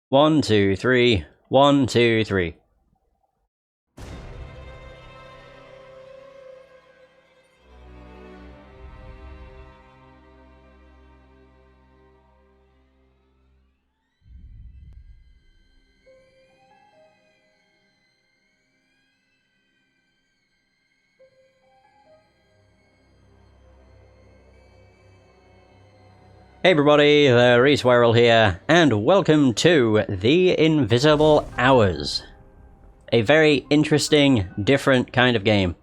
1, 2, 3. 1, 2, 3. Hey everybody, the Reese Werrell here, and welcome to The Invisible Hours. A very interesting, different kind of game.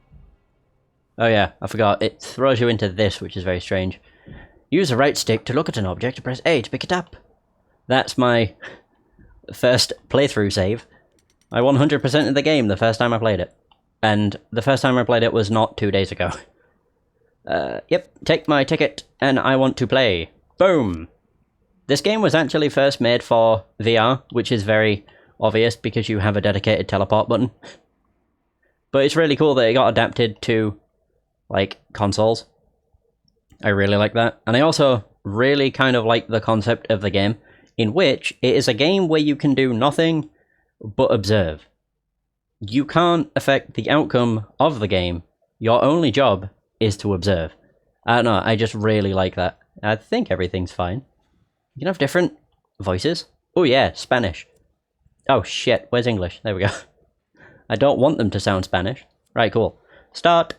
Oh yeah, I forgot, it throws you into this, which is very strange. Use the right stick to look at an object and press A to pick it up. That's my first playthrough save. I 100%ed the game the first time I played it. And the first time I played it was not 2 days ago. Yep, take my ticket, and I want to play. Boom! This game was actually first made for VR, which is very obvious because you have a dedicated teleport button. But it's really cool that it got adapted to, like, consoles. I really like that. And I also really kind of like the concept of the game, in which it is a game where you can do nothing but observe. You can't affect the outcome of the game. Your only job is to observe. I don't know, I just really like that. I think everything's fine. You can have different voices. Oh yeah, Spanish. Oh shit, where's English? There we go. I don't want them to sound Spanish. Right, cool. Start.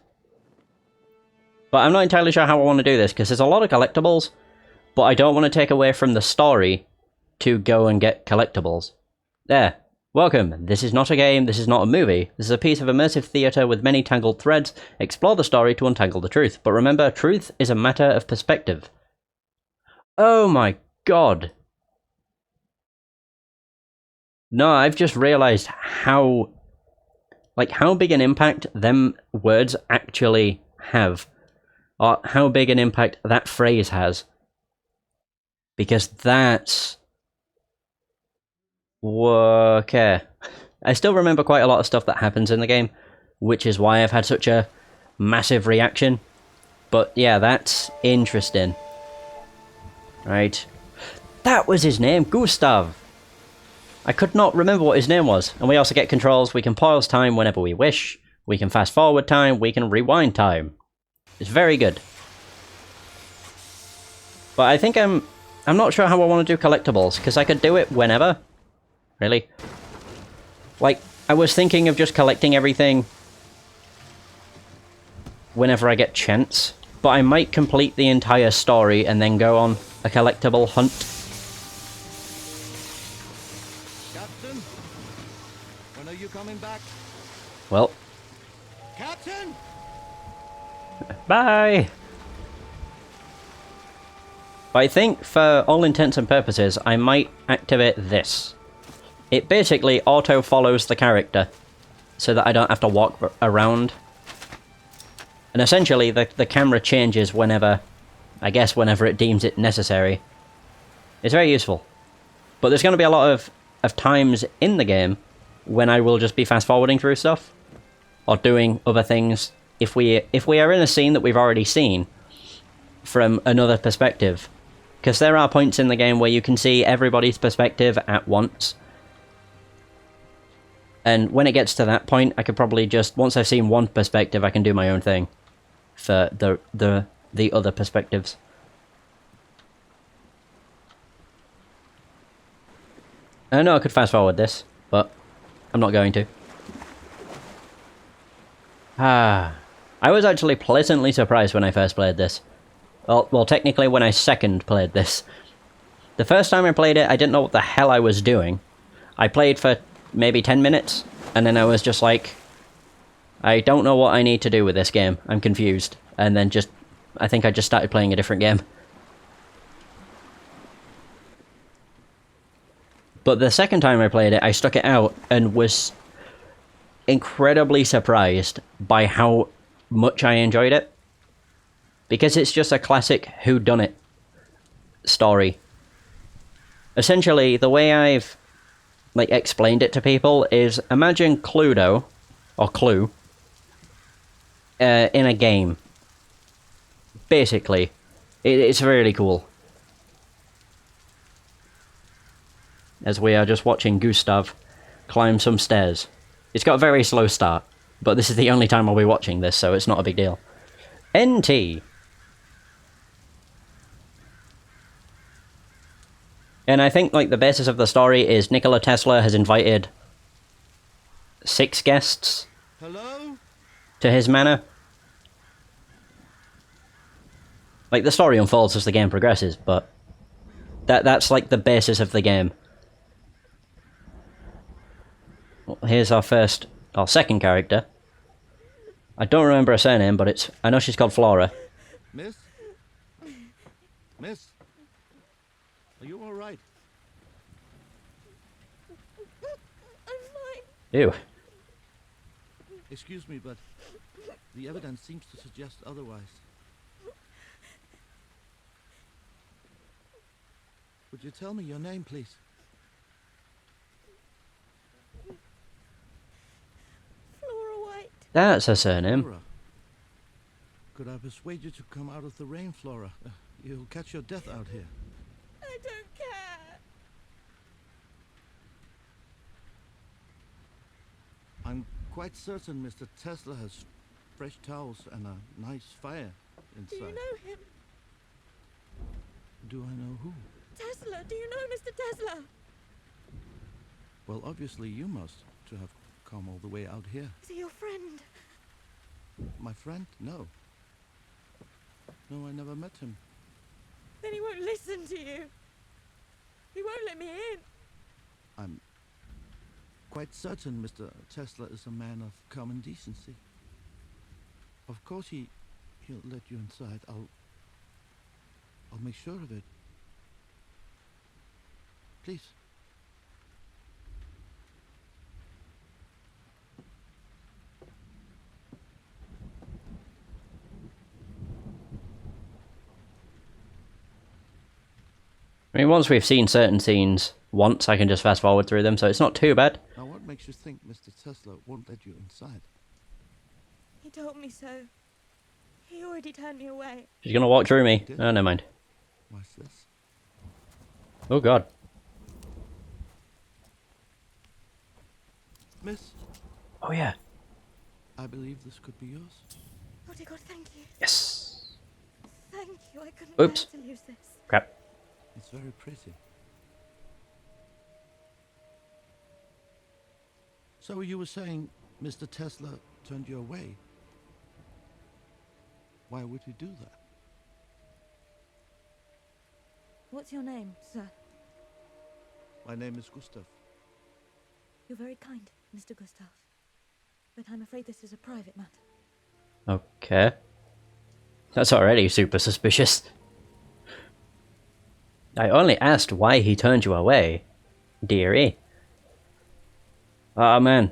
But I'm not entirely sure how I want to do this, because there's a lot of collectibles, but I don't want to take away from the story to go and get collectibles. There. Welcome. This is not a game, this is not a movie. This is a piece of immersive theatre with many tangled threads. Explore the story to untangle the truth. But remember, truth is a matter of perspective. Oh my god. No, I've just realised how big an impact them words actually have. Or how big an impact that phrase has. Because that's... okay. I still remember quite a lot of stuff that happens in the game, which is why I've had such a massive reaction. But yeah, that's interesting. Right. That was his name, Gustav! I could not remember what his name was. And we also get controls. We can pause time whenever we wish. We can fast forward time. We can rewind time. It's very good. But I think I'm not sure how I want to do collectibles, because I could do it whenever. Really? Like, I was thinking of just collecting everything whenever I get chance. But I might complete the entire story and then go on a collectible hunt. Captain, when are you coming back? Well. Captain! Bye! But I think, for all intents and purposes, I might activate this. It basically auto-follows the character, so that I don't have to walk around. And essentially, the camera changes whenever, I guess, whenever it deems it necessary. It's very useful. But there's going to be a lot of times in the game when I will just be fast-forwarding through stuff. Or doing other things. If we are in a scene that we've already seen from another perspective. Because there are points in the game where you can see everybody's perspective at once. And when it gets to that point, I could probably just, once I've seen one perspective, I can do my own thing. For the other perspectives. I know I could fast forward this, but I'm not going to. I was actually pleasantly surprised when I first played this. Well, technically when I second played this. The first time I played it, I didn't know what the hell I was doing. I played for maybe 10 minutes, and then I was just like, I don't know what I need to do with this game. I'm confused. And then I think I just started playing a different game. But the second time I played it, I stuck it out and was incredibly surprised by how much I enjoyed it. Because it's just a classic whodunit story. Essentially, the way I've explained it to people is, imagine Cluedo, or Clue, in a game. Basically. It's really cool. as we are just watching Gustav climb some stairs. It's got a very slow start, but this is the only time I'll be watching this, so it's not a big deal. NT. And I think, like, the basis of the story is Nikola Tesla has invited 6 guests Hello? to his manor. Like, the story unfolds as the game progresses, but that's like the basis of the game. Well, here's our second character. I don't remember her surname, but I know she's called Flora. Miss? Miss? Are you alright? I'm fine. Ew. Excuse me, but the evidence seems to suggest otherwise. Would you tell me your name, please? Flora White. That's her surname. Flora. Could I persuade you to come out of the rain, Flora? You'll catch your death out here. I don't care. I'm quite certain Mr. Tesla has fresh towels and a nice fire Do you inside. know him? Do I know who? Tesla. Do you know Mr. Tesla? Well, obviously you must, to have come all the way out here. Is he your friend? My friend? No. No, I never met him. Then he won't listen to you. He won't let me in. I'm quite certain Mr. Tesla is a man of common decency. Of course he'll let you inside. I'll make sure of it. Please. I mean, once we've seen certain scenes once, I can just fast forward through them, so it's not too bad. Now what makes you think Mr. Tesla won't let you inside? He told me so. He already turned me away. She's gonna walk through me. Oh, never mind. What's this? Oh god. Miss, Oh yeah. I believe this could be yours. Oh dear God, thank you. Yes. Thank you. I couldn't Oops. bear to lose this. Crap. It's very pretty. So you were saying Mr. Tesla turned you away? Why would he do that? What's your name, sir? My name is Gustav. You're very kind, Mr. Gustav. But I'm afraid this is a private matter. Okay. That's already super suspicious. I only asked why he turned you away, dearie. Oh man.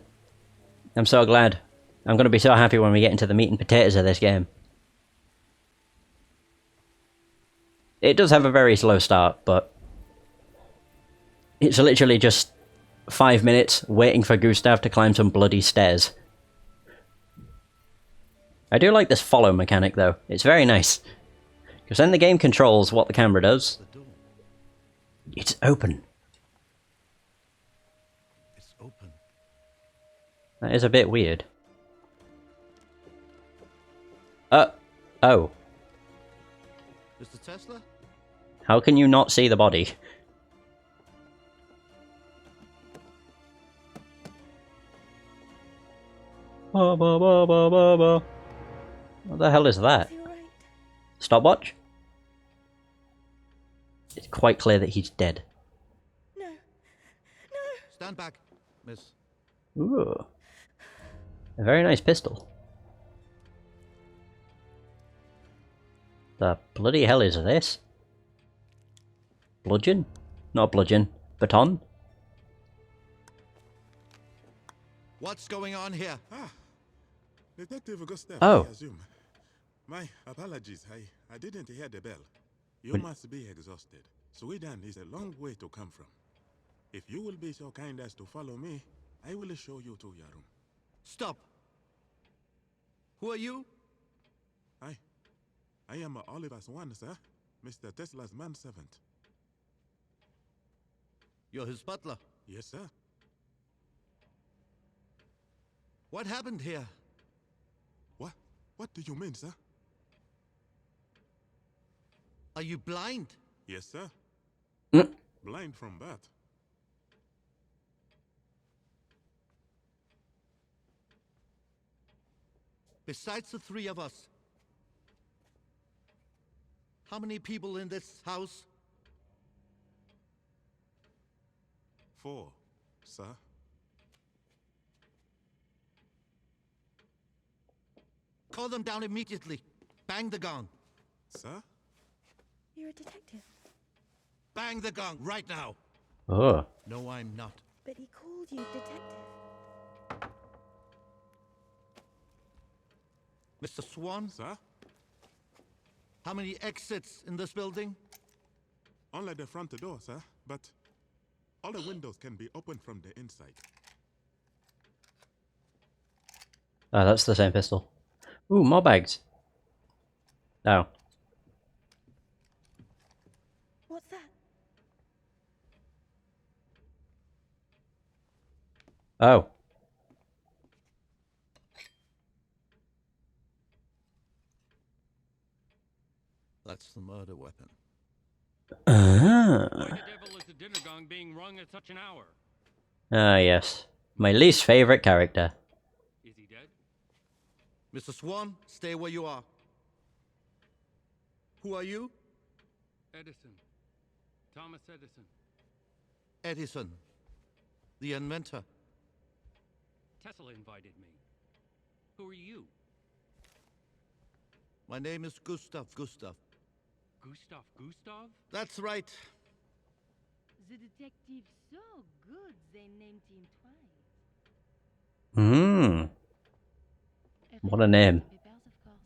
I'm so glad. I'm gonna be so happy when we get into the meat and potatoes of this game. It does have a very slow start, but it's literally just 5 minutes waiting for Gustav to climb some bloody stairs. I do like this follow mechanic though. It's very nice. Because then the game controls what the camera does. The door. It's open. It's open. That is a bit weird. Oh. Mr. Tesla? How can you not see the body? What the hell is that? Is he alright? Stopwatch? It's quite clear that he's dead. No. No. Stand back, miss. Ooh. A very nice pistol. The bloody hell is this? Bludgeon? Not bludgeon. Baton? What's going on here? Detective Gustav, Oh. I assume. My apologies, I didn't hear the bell. You Well- must be exhausted. Sweden is a long way to come from. If you will be so kind as to follow me, I will show you to your room. Stop. Who are you? I am Oliver Swan, sir. Mr. Tesla's manservant. You're his butler. Yes, sir. What happened here? What do you mean, sir? Are you blind? Yes, sir. Mm. Blind from birth. Besides the three of us, how many people in this house? 4, sir. Call them down immediately. Bang the gong. Sir? You're a detective. Bang the gong right now. Oh. No, I'm not. But he called you detective. Mr. Swan, Sir? how many exits in this building? Only the front door, sir. But all the windows can be opened from the inside. Oh, that's the same pistol. Ooh, more bags. Oh. What's that? Oh. That's the murder weapon. Ah. Why the devil is the dinner gong being rung at such an hour? Ah, yes. My least favorite character. Is he dead? Mr. Swan, stay where you are. Who are you? Edison. Thomas Edison. Edison, the inventor. Tesla invited me. Who are you? My name is Gustav. Gustav? That's right. The detective so good they named him twice. Hmm. What a name. Papers, of course.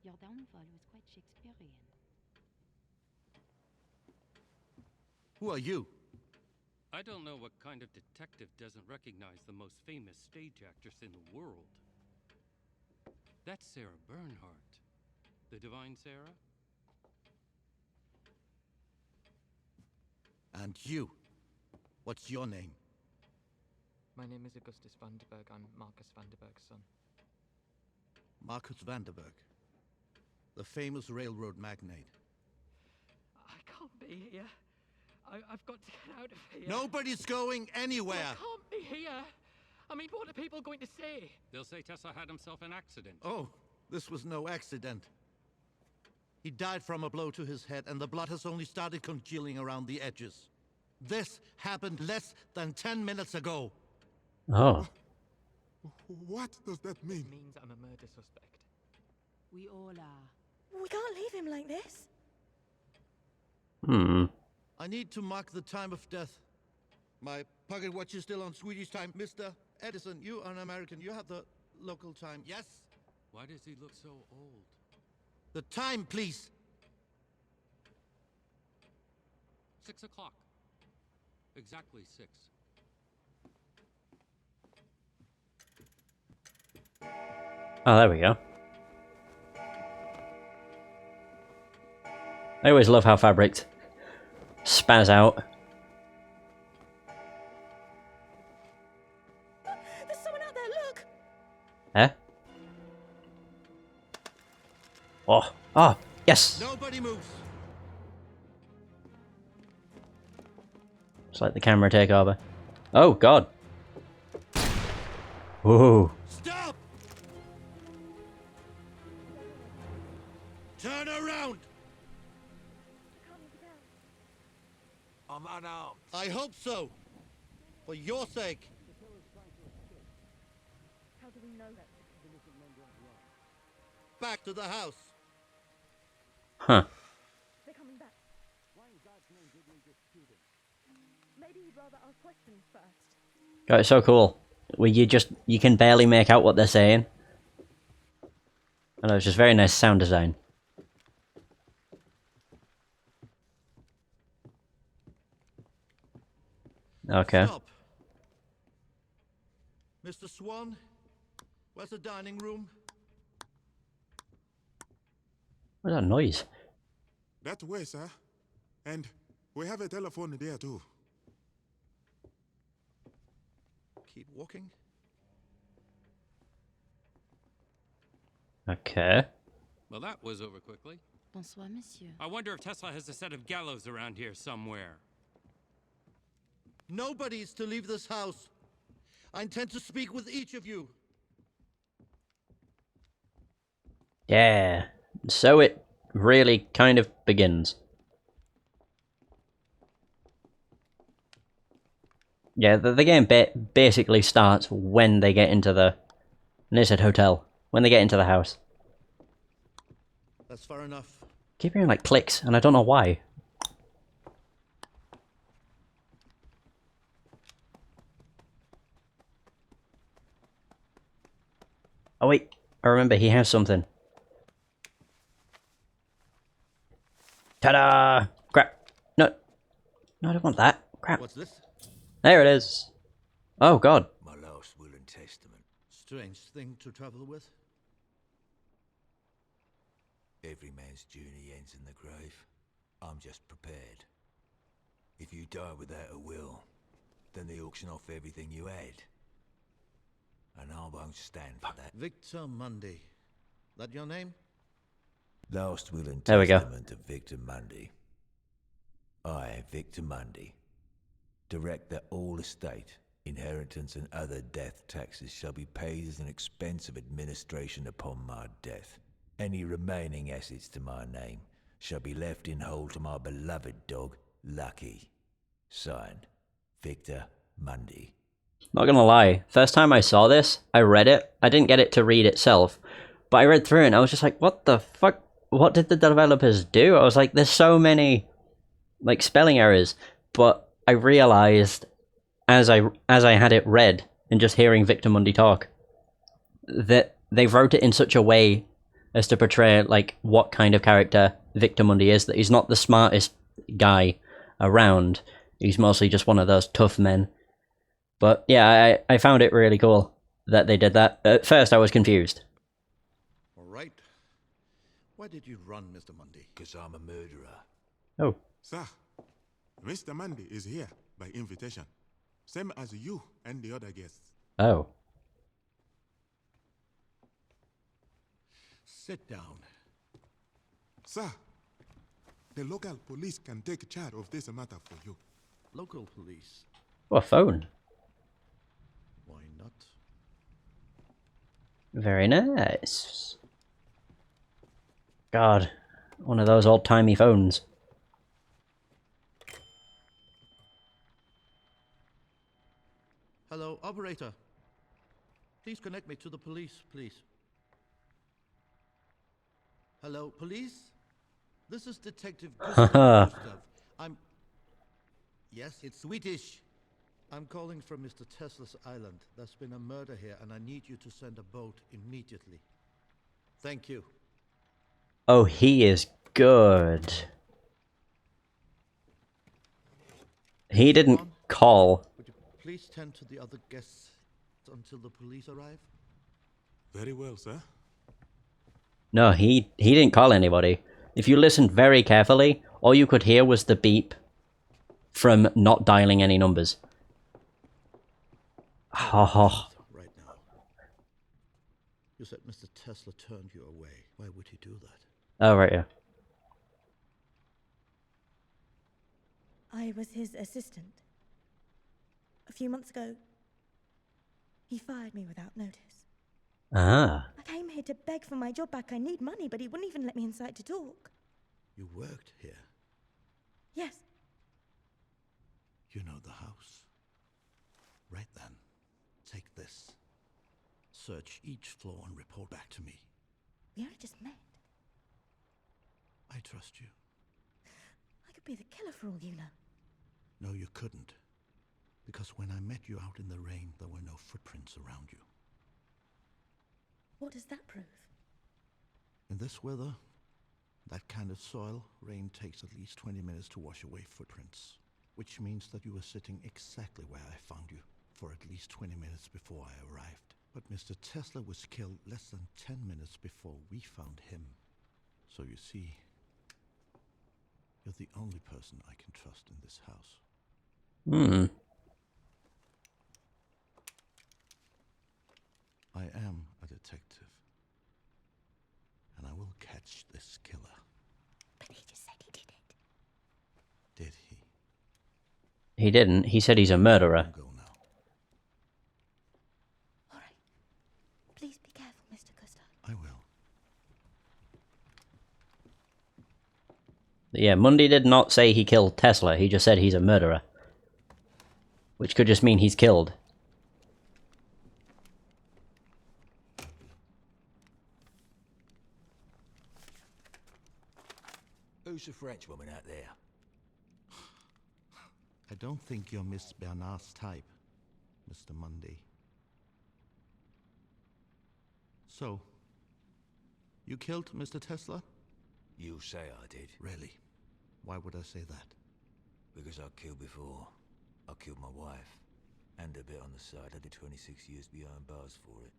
Your downfall was quite Shakespearean. Who are you? I don't know what kind of detective doesn't recognize the most famous stage actress in the world. That's Sarah Bernhardt. The Divine Sarah? And you. What's your name? My name is Augustus Vanderberg. I'm Marcus Vanderberg's son. Marcus Vanderberg, the famous railroad magnate. I can't be here. I've got to get out of here. Nobody's going anywhere. I can't be here. I mean, what are people going to say? They'll say Tesla had himself an accident. Oh, this was no accident. He died from a blow to his head, and the blood has only started congealing around the edges. This happened less than 10 minutes ago. Oh. What does that mean? It means I'm a murder suspect. We all are. We can't leave him like this. Hmm. I need to mark the time of death. My pocket watch is still on Swedish time. Mr. Edison, you are an American. You have the local time, yes? Why does he look so old? The time, please. 6 o'clock. Exactly 6. Oh, there we go. I always love how fabric spaz out. There's someone out there, look! Eh? Oh. Oh, yes! Nobody moves. It's like the camera takeover. Oh, God. Whoa. Stop! Turn around! I'm unarmed. I hope so. For your sake. How do we know that? Back to the house. Huh. They're coming back. Why in God's name did we just shoot him? Maybe he'd rather ask questions first. God, it's so cool. Where you can barely make out what they're saying. I know, it's just very nice sound design. Okay. Stop. Mr. Swan, where's the dining room? What's that noise? That way, sir. And we have a telephone there too. keep walking. Okay. Well, that was over quickly. Bonsoir, monsieur. I wonder if Tesla has a set of gallows around here somewhere. Nobody is to leave this house. I intend to speak with each of you. Yeah. So it really kind of begins. Yeah, the game basically starts when they get into the... And they said hotel. When they get into the house. That's far enough. Keep hearing like clicks, and I don't know why. Oh wait, I remember he has something. Ta-da! Crap. No. No, I don't want that. Crap. What's this? There it is. Oh god. My last will and testament. Strange thing to travel with. Every man's journey ends in the grave. I'm just prepared. If you die without a will, then they auction off everything you had. And I won't stand for that. Victor Mundy. That your name? Last will and There we go. testament of Victor Mundy. I, Victor Mundy, direct that all estate, inheritance and other death taxes shall be paid as an expense of administration upon my death. Any remaining assets to my name shall be left in hold to my beloved dog, Lucky. Signed, Victor Mundy. Not gonna lie, first time I saw this, I read it. I didn't get it to read itself, but I read through it and I was just like, what the fuck? What did the developers do? I was like, there's so many, like, spelling errors. But I realized, as I had it read, and just hearing Victor Mundy talk, that they wrote it in such a way as to portray, like, what kind of character Victor Mundy is. That he's not the smartest guy around. He's mostly just one of those tough men. But yeah, I found it really cool that they did that. At first I was confused. All right. Why did you run, Mr. Mundy? Because I'm a murderer. Oh. Sir, Mr. Mundy is here by invitation. Same as you and the other guests. Oh. Sit down. Sir, the local police can take charge of this matter for you. Local police. Oh, a phone. Why not? Very nice. God, one of those old-timey phones. Hello, operator. Please connect me to the police, please. Hello, police? This is Detective Gustav. Yes, it's Swedish. I'm calling from Mr. Tesla's island. There's been a murder here, and I need you to send a boat immediately. Thank you. Oh, he is good. He didn't call. Would you please tend to the other guests until the police arrive? Very well, sir. No, he didn't call anybody. If you listened very carefully, all you could hear was the beep from not dialing any numbers. Oh. Right now. You said Mr. Tesla turned you away. Why would he do that? Oh, right, yeah. I was his assistant. A few months ago, he fired me without notice. Ah. I came here to beg for my job back. I need money, but he wouldn't even let me inside to talk. You worked here. Yes, You know the house. Right then, take this. Search each floor and report back to me. we only just met. I trust you. I could be the killer for all you know. No, you couldn't. Because when I met you out in the rain, there were no footprints around you. What does that prove? In this weather, that kind of soil, rain takes at least 20 minutes to wash away footprints. Which means that you were sitting exactly where I found you for at least 20 minutes before I arrived. But Mr. Tesla was killed less than 10 minutes before we found him. So you see, you're the only person I can trust in this house. Hmm. detective. And I will catch this killer. But he just said he did it. Did he? He didn't. He said he's a murderer. Go now. All right. Please be careful, Mr. Gustav. I will. Yeah, Mundy did not say he killed Tesla. He just said he's a murderer. Which could just mean he's killed. Who's the French woman out there? I don't think you're Miss Bernard's type, Mr. Mundy. So, you killed Mr. Tesla? You say I did. Really? Why would I say that? Because I killed before. I killed my wife. And a bit on the side. I did 26 years behind bars for it.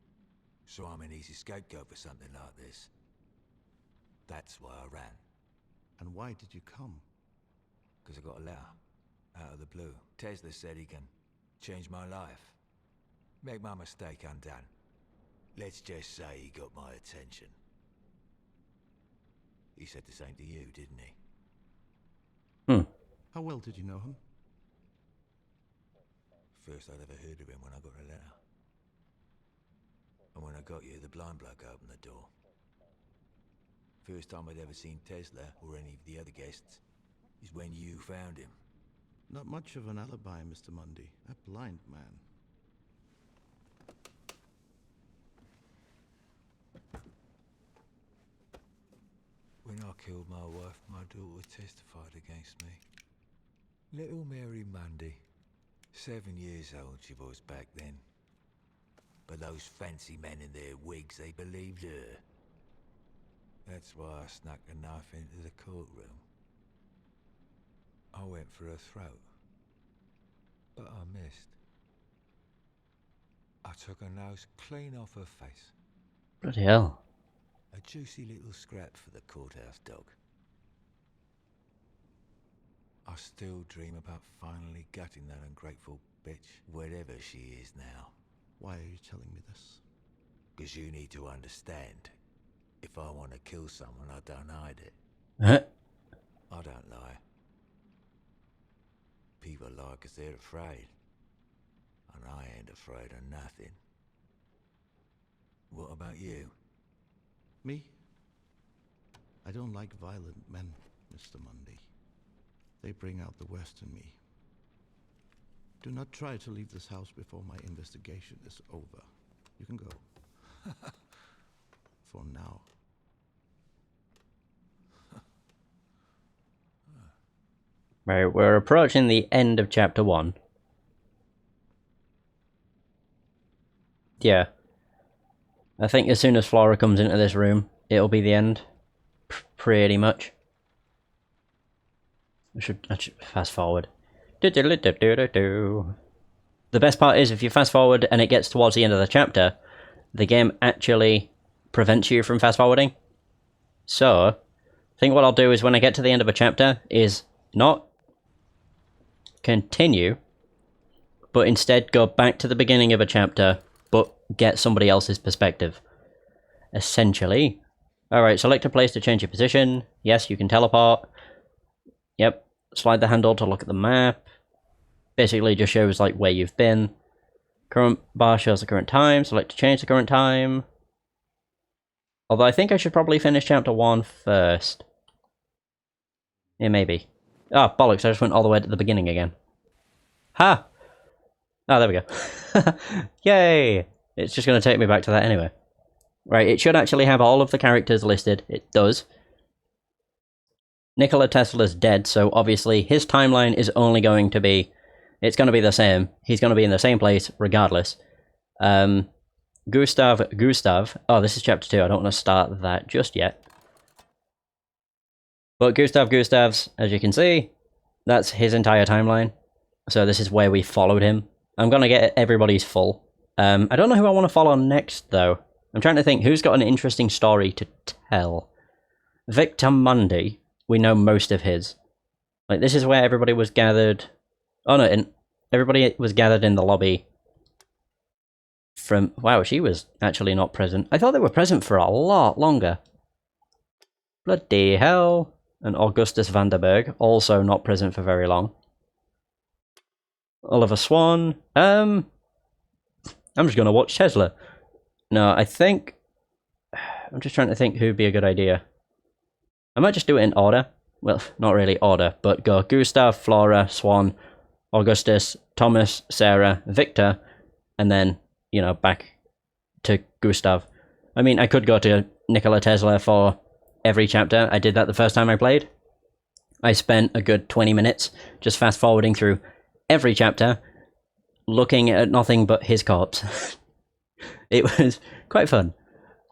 So I'm an easy scapegoat for something like this. That's why I ran. And why did you come? Because I got a letter. Out of the blue. Tesla said he can change my life. Make my mistake undone. Let's just say he got my attention. He said the same to you, didn't he? How well did you know him? First I'd ever heard of him when I got a letter. And when I got you, the blind bloke opened the door. First time I'd ever seen Tesla, or any of the other guests, is when you found him. Not much of an alibi, Mr. Mundy. A blind man. When I killed my wife, my daughter testified against me. Little Mary Mundy. 7 years old she was back then. But those fancy men in their wigs, they believed her. That's why I snuck a knife into the courtroom. I went for her throat. But I missed. I took her nose clean off her face. Bloody hell. A juicy little scrap for the courthouse dog. I still dream about finally gutting that ungrateful bitch, wherever she is now. Why are you telling me this? Because you need to understand. If I want to kill someone, I don't hide it. Huh? I don't lie. People lie because they're afraid. And I ain't afraid of nothing. What about you? Me? I don't like violent men, Mr. Mundy. They bring out the worst in me. Do not try to leave this house before my investigation is over. You can go. For now. Right, we're approaching the end of chapter 1. Yeah. I think as soon as Flora comes into this room, it'll be the end. Pretty much. I should fast forward. The best part is if you fast forward and it gets towards the end of the chapter, the game actually prevents you from fast forwarding. So, I think what I'll do is when I get to the end of a chapter is not continue, but instead go back to the beginning of a chapter, but get somebody else's perspective. Essentially. Alright, select a place to change your position. Yes, you can teleport. Yep. Slide the handle to look at the map. Basically just shows like where you've been. Current bar shows the current time. Select to change the current time. Although I think I should probably finish chapter 1 first. Yeah, maybe. Ah, oh, bollocks, I just went all the way to the beginning again. Ha! Oh, there we go. Yay! It's just going to take me back to that anyway. Right, it should actually have all of the characters listed. It does. Nikola Tesla's dead, so obviously his timeline is only going to be... It's going to be the same. He's going to be in the same place, regardless. Gustav... Oh, this is chapter 2. I don't want to start that just yet. But Gustav's, as you can see, that's his entire timeline. So this is where we followed him. I'm going to get everybody's full. I don't know who I want to follow next, though. I'm trying to think who's got an interesting story to tell. Victor Mundy, we know most of his. Like, this is where everybody was gathered... Oh no, everybody was gathered in the lobby from... Wow, she was actually not present. I thought they were present for a lot longer. Bloody hell. And Augustus Vanderberg, also not present for very long. Oliver Swan. I'm just going to watch Tesla. No, I think... I'm just trying to think who'd be a good idea. I might just do it in order. Well, not really order, but go Gustav, Flora, Swan, Augustus, Thomas, Sarah, Victor, and then, you know, back to Gustav. I mean, I could go to Nikola Tesla for every chapter. I did that the first time I played. I spent a good 20 minutes just fast forwarding through every chapter, looking at nothing but his corpse. It was quite fun,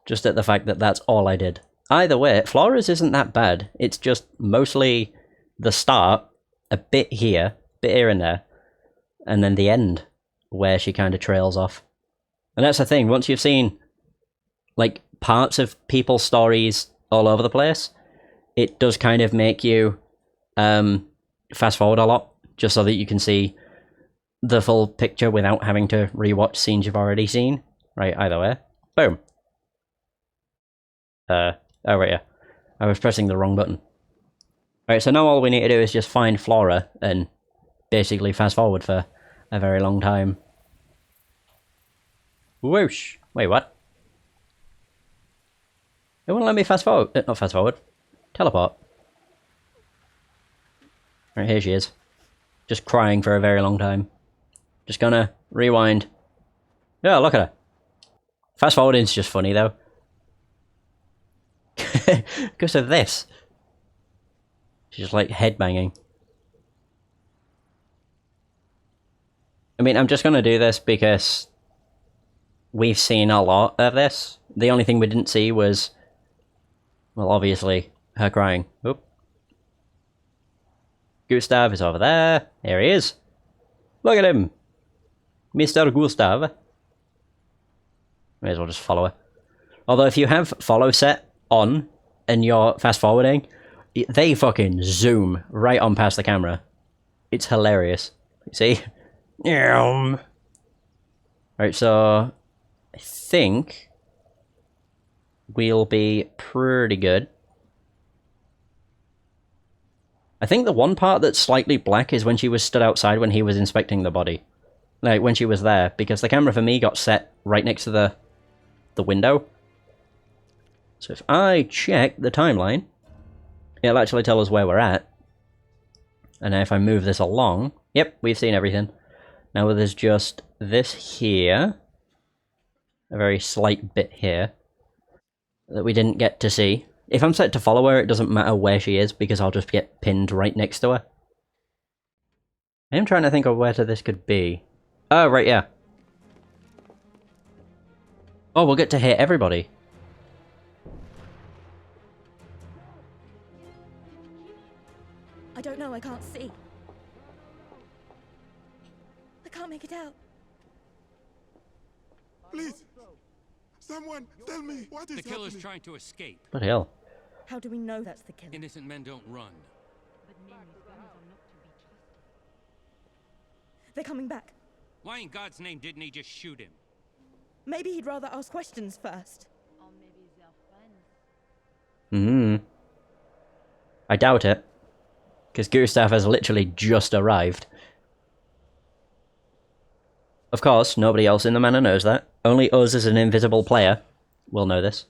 just at the fact that that's all I did. Either way, Flora's isn't that bad. It's just mostly the start, a bit here and there, and then the end, where she kind of trails off. And that's the thing, once you've seen, like, parts of people's stories all over the place, it does kind of make you fast forward a lot, just so that you can see the full picture without having to rewatch scenes you've already seen. Right, either way. Boom. Oh, right, yeah. I was pressing the wrong button. Right, so now all we need to do is just find Flora and basically fast forward for a very long time. Whoosh! Wait, what? It won't let me fast forward. Not fast forward. Teleport. Right, here she is. Just crying for a very long time. Just gonna rewind. Yeah, look at her. Fast forwarding's just funny, though. Because of this. She's just like headbanging. I mean, I'm just gonna do this because we've seen a lot of this. The only thing we didn't see was, well, obviously, her crying. Oop. Gustav is over there. Here he is. Look at him. Mr. Gustav. May as well just follow her. Although if you have follow set on and you're fast forwarding, they fucking zoom right on past the camera. It's hilarious. See? Right, so I think we'll be pretty good. I think the one part that's slightly black is when she was stood outside when he was inspecting the body. Like, when she was there, because the camera for me got set right next to the window. So if I check the timeline, it'll actually tell us where we're at. And if I move this along, yep, we've seen everything. Now there's just this here, a very slight bit here, that we didn't get to see. If I'm set to follow her, it doesn't matter where she is, because I'll just get pinned right next to her. I am trying to think of where this could be. Oh, right, yeah. Oh, we'll get to hear everybody. I don't know, I can't see. I can't make it out. Please! Someone, tell me, what is The killer's happening? trying to escape. What the hell? How do we know that's the killer? Innocent men don't run. But men with guns are not to be trusted. They're coming back. Why in God's name didn't he just shoot him? Maybe he'd rather ask questions first. Or maybe they're friends. I doubt it. Because Gustav has literally just arrived. Of course, nobody else in the manor knows that. Only us as an invisible player will know this.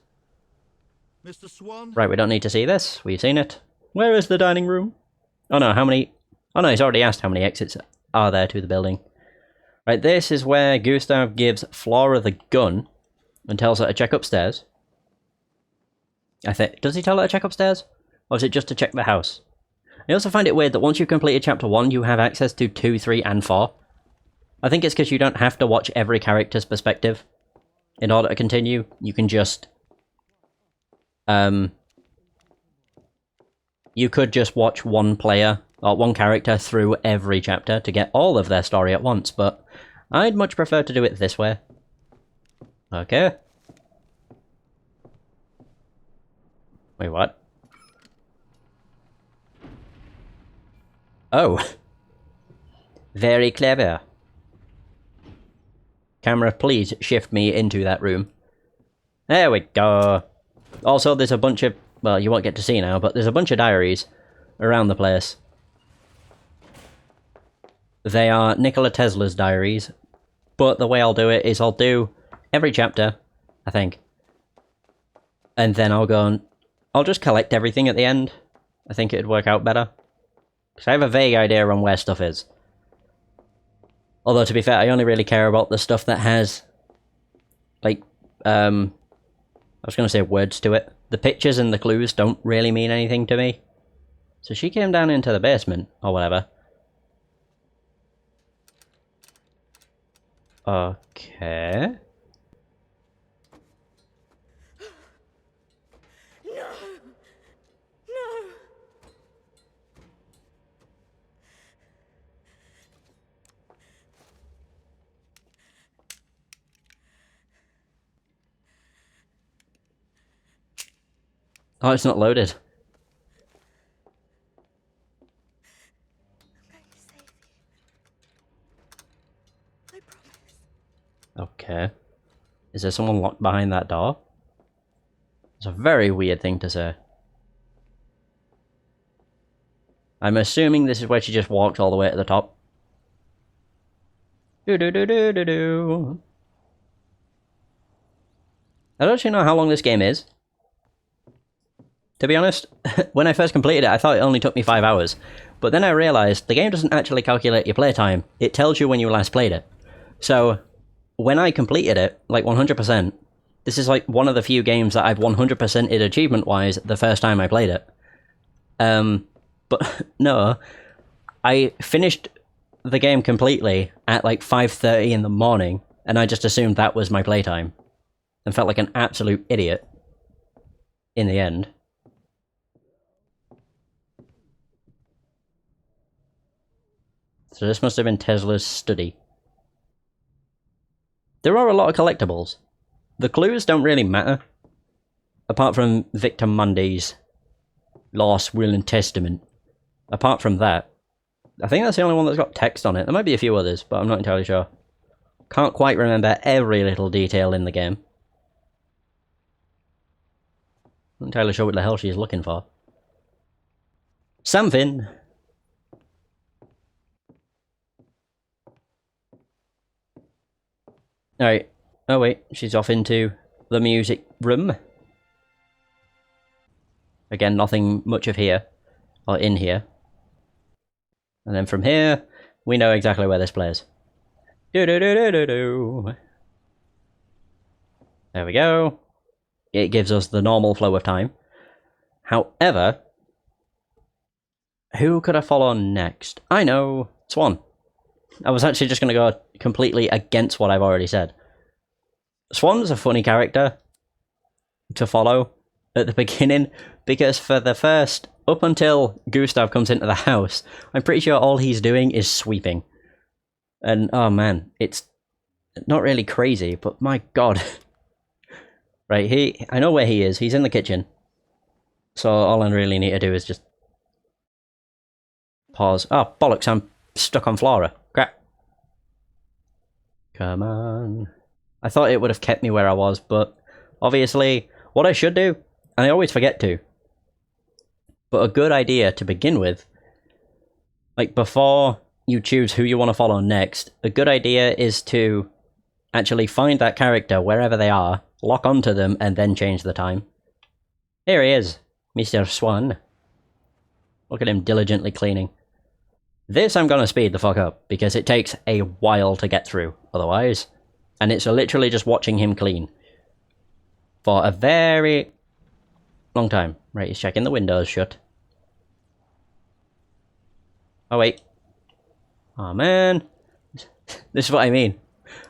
Mr. Swan? Right, we don't need to see this. We've seen it. Where is the dining room? Oh no, how many... Oh no, he's already asked how many exits are there to the building. Right, this is where Gustav gives Flora the gun and tells her to check upstairs. I think... Does he tell her to check upstairs? Or is it just to check the house? I also find it weird that once you've completed Chapter 1, you have access to 2, 3, and 4. I think it's because you don't have to watch every character's perspective. In order to continue, you can just... You could just watch one player, or one character through every chapter to get all of their story at once, but I'd much prefer to do it this way. Okay. Wait, what? Oh. Very clever. Camera, please shift me into that room. There we go. Also, there's a bunch of... Well, you won't get to see now, but there's a bunch of diaries around the place. They are Nikola Tesla's diaries, but the way I'll do it is I'll do every chapter, I think. And then I'll go and... I'll just collect everything at the end. I think it'd work out better. Because I have a vague idea on where stuff is. Although, to be fair, I only really care about the stuff that has... Like, I was going to say words to it. The pictures and the clues don't really mean anything to me. So she came down into the basement, or whatever. Okay. No! No! Oh, it's not loaded. I'm going to save you. I promise. Okay. Is there someone locked behind that door? It's a very weird thing to say. I'm assuming this is where she just walked all the way to the top. Do-do-do-do-do-do. I don't actually know how long this game is. To be honest, when I first completed it, I thought it only took me 5 hours. But then I realised the game doesn't actually calculate your playtime. It tells you when you last played it. So, when I completed it, like 100%, this is like one of the few games that I've 100%ed achievement-wise the first time I played it. But no, I finished the game completely at like 5:30 in the morning, and I just assumed that was my playtime. And felt like an absolute idiot in the end. So this must have been Tesla's study. There are a lot of collectibles. The clues don't really matter. Apart from Victor Mundy's Last Will and Testament. Apart from that, I think that's the only one that's got text on it. There might be a few others, but I'm not entirely sure. Can't quite remember every little detail in the game. Not entirely sure what the hell she's looking for. Something! Alright. Oh wait, she's off into the music room. Again, nothing much of here. Or in here. And then from here, we know exactly where this plays. Do-do-do-do-do-do. There we go. It gives us the normal flow of time. However, who could I follow next? I know, Swan. I was actually just going to go completely against what I've already said. Swan's a funny character to follow at the beginning, because for the first, up until Gustav comes into the house, I'm pretty sure all he's doing is sweeping. And, oh man, it's not really crazy, but my god. Right, I know where he is. He's in the kitchen. So all I really need to do is just pause. Oh, bollocks, I'm stuck on Flora. Crap. Come on. I thought it would have kept me where I was, but obviously, what I should do, and I always forget to, but a good idea to begin with, like before you choose who you want to follow next, a good idea is to actually find that character wherever they are, lock onto them, and then change the time. Here he is, Mr. Swan. Look at him diligently cleaning. This I'm gonna speed the fuck up, because it takes a while to get through, otherwise. And it's literally just watching him clean. For a very long time. Right, he's checking the windows shut. Oh wait. Oh man. This is what I mean.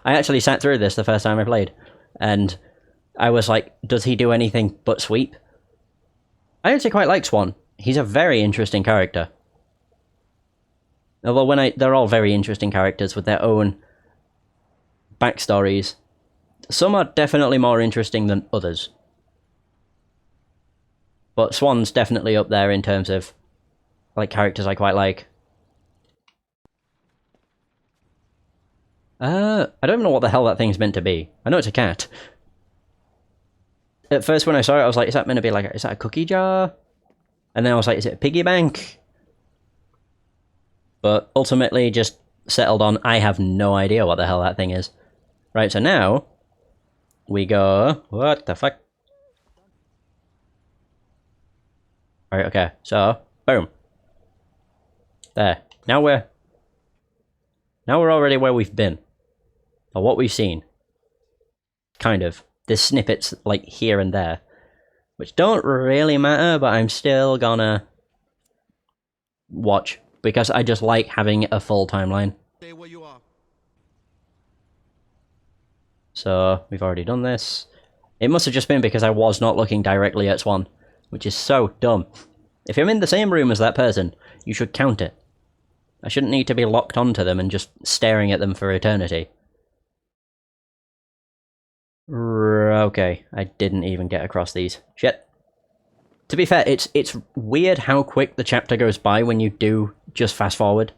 I actually sat through this the first time I played. And I was like, does he do anything but sweep? I actually quite like Swan. He's a very interesting character. Although they're all very interesting characters with their own backstories. Some are definitely more interesting than others. But Swan's definitely up there in terms of like characters I quite like. I don't even know what the hell that thing's meant to be. I know it's a cat. At first when I saw it, I was like, is that meant to be like, is that a cookie jar? And then I was like, is it a piggy bank? But ultimately just settled on, I have no idea what the hell that thing is. Right, so now, we go, what the fuck? Right, okay, so, boom. There. Now we're already where we've been. Or what we've seen. Kind of. There's snippets, like, here and there. Which don't really matter, but I'm still gonna watch. Because I just like having a full timeline. Stay where you are. So, we've already done this. It must have just been because I was not looking directly at Swan. Which is so dumb. If I'm in the same room as that person, you should count it. I shouldn't need to be locked onto them and just staring at them for eternity. Okay, I didn't even get across these. Shit. To be fair, it's weird how quick the chapter goes by when you do just fast forward.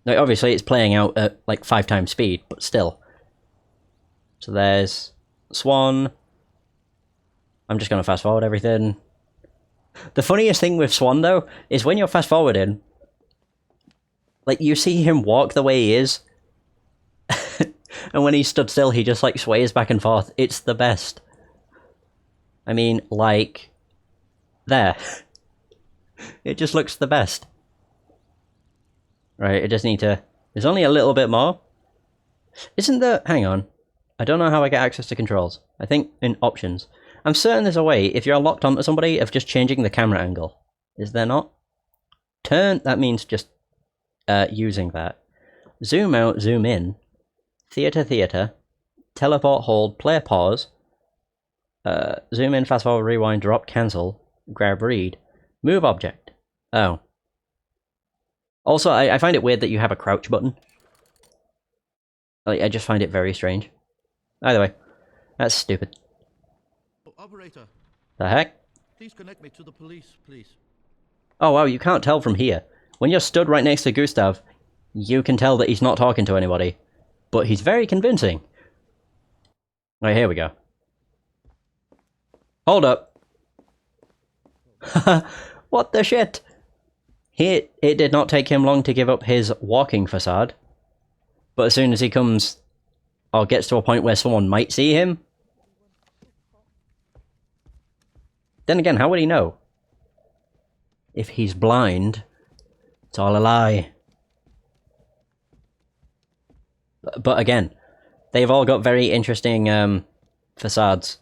Like, obviously it's playing out at like 5 times speed, but still. So there's Swan. I'm just gonna fast forward everything. The funniest thing with Swan though, is when you're fast forwarding, like you see him walk the way he is, and when he's stood still he just like sways back and forth. It's the best. I mean, like, there. It just looks the best. Right, I just need to... There's only a little bit more. Isn't there... Hang on. I don't know how I get access to controls. I think in options. I'm certain there's a way, if you're locked onto somebody, of just changing the camera angle. Is there not? Turn, that means just using that. Zoom out, zoom in. Theater. Teleport, hold, play, pause. Zoom in, fast forward, rewind, drop, cancel. Grab, read. Move object. Oh. Also, I find it weird that you have a crouch button. Like, I just find it very strange. Either way, that's stupid. Operator, The heck? please connect me to the police, please. Oh wow, you can't tell from here. When you're stood right next to Gustav, you can tell that he's not talking to anybody. But he's very convincing. Right, here we go. Hold up. What the shit? It did not take him long to give up his walking facade. But as soon as he comes, or gets to a point where someone might see him, then again, how would he know? If he's blind, it's all a lie. But again, they've all got very interesting facades.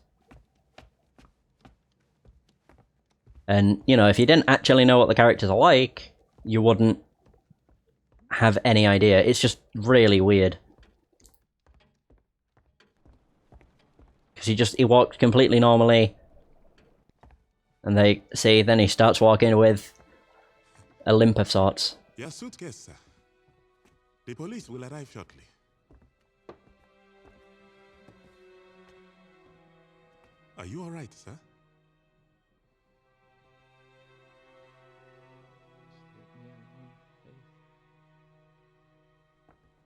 And, you know, if you didn't actually know what the characters are like, you wouldn't have any idea. It's just really weird. Because he walked completely normally. And they see, then he starts walking with a limp of sorts. Your suitcase, sir. The police will arrive shortly. Are you alright, sir?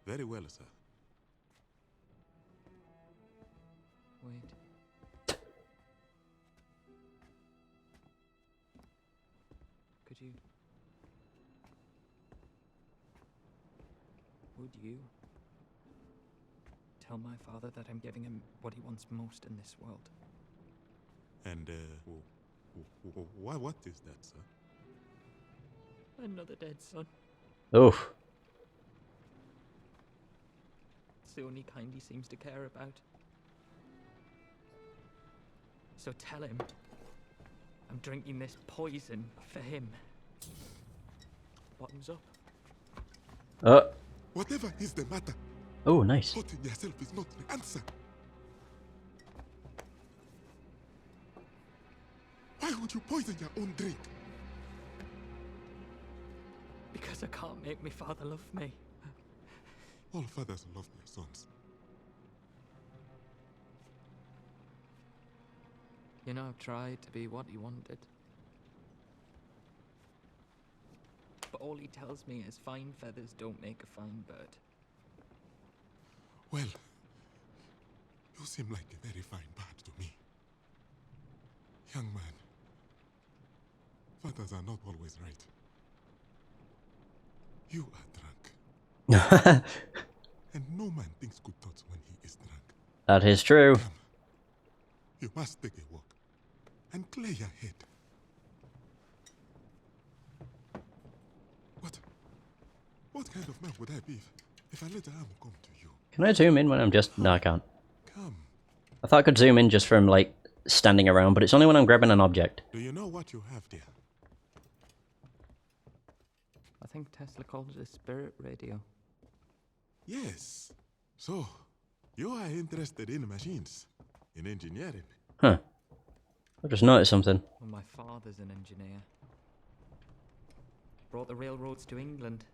Very well, sir. Wait. Could you... Would you tell my father that I'm giving him what he wants most in this world? And, what is that, sir? Another dead son. Oof. It's the only kind he seems to care about. So tell him I'm drinking this poison for him. Bottoms up. Whatever is the matter, Oh, nice. hurting yourself is not the answer. Why would you poison your own drink? Because I can't make my father love me. All fathers love their sons. You know, I've tried to be what he wanted. But all he tells me is fine feathers don't make a fine bird. Well, you seem like a very fine part to me. Young man, fathers are not always right. You are drunk. And no man thinks good thoughts when he is drunk. That is true. Come, you must take a walk and clear your head. What kind of man would I be if I let the arm come to you? Can I zoom in when I'm just... No, I can't. Come. I thought I could zoom in just from, like, standing around, but it's only when I'm grabbing an object. Do you know what you have there? I think Tesla called it a spirit radio. Yes. So, you are interested in machines, in engineering. Huh. I just noticed something. Well, my father's an engineer. Brought the railroads to England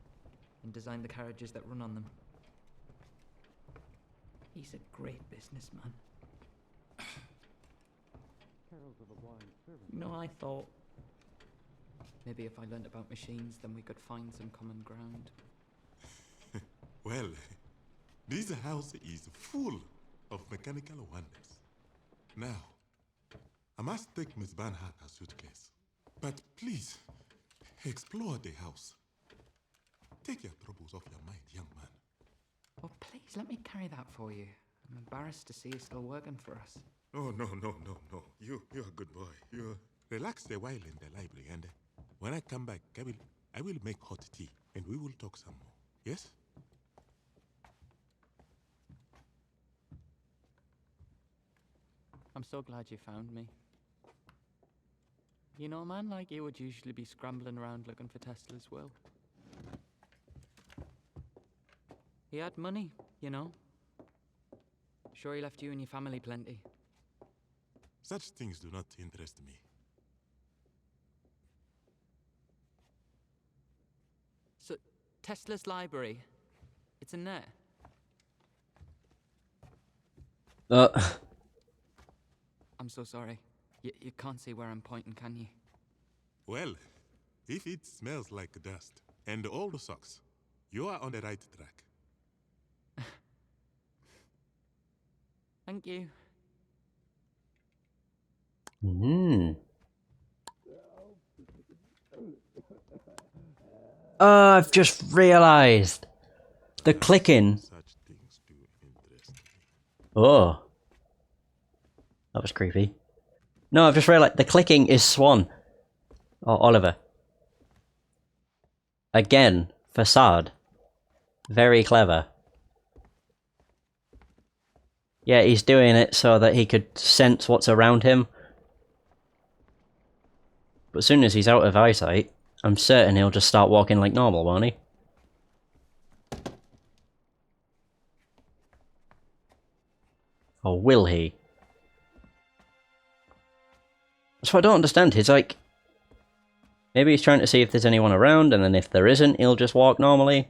and designed the carriages that run on them. He's a great businessman. You know, I thought maybe if I learnt about machines, then we could find some common ground. Well, this house is full of mechanical wonders. Now, I must take Miss Barnhart her suitcase. But please, explore the house. Take your troubles off your mind, young man. Oh, please, let me carry that for you. I'm embarrassed to see you still working for us. Oh, no. You're a good boy. You relax a while in the library, and when I come back, I will make hot tea, and we will talk some more. Yes? I'm so glad you found me. You know, a man like you would usually be scrambling around looking for Tesla's will. He had money, you know. Sure, he left you and your family plenty. Such things do not interest me. So, Tesla's library, it's in there? I'm so sorry. You can't see where I'm pointing, can you? Well, if it smells like dust and old socks, you are on the right track. Thank you. Oh, I've just realised. The clicking. Such things do interest me. Oh. That was creepy. No, I've just realised the clicking is Swan. Or Oliver. Again, facade. Very clever. Yeah, he's doing it so that he could sense what's around him. But as soon as he's out of eyesight, I'm certain he'll just start walking like normal, won't he? Or will he? That's what I don't understand. He's like... Maybe he's trying to see if there's anyone around, and then if there isn't, he'll just walk normally.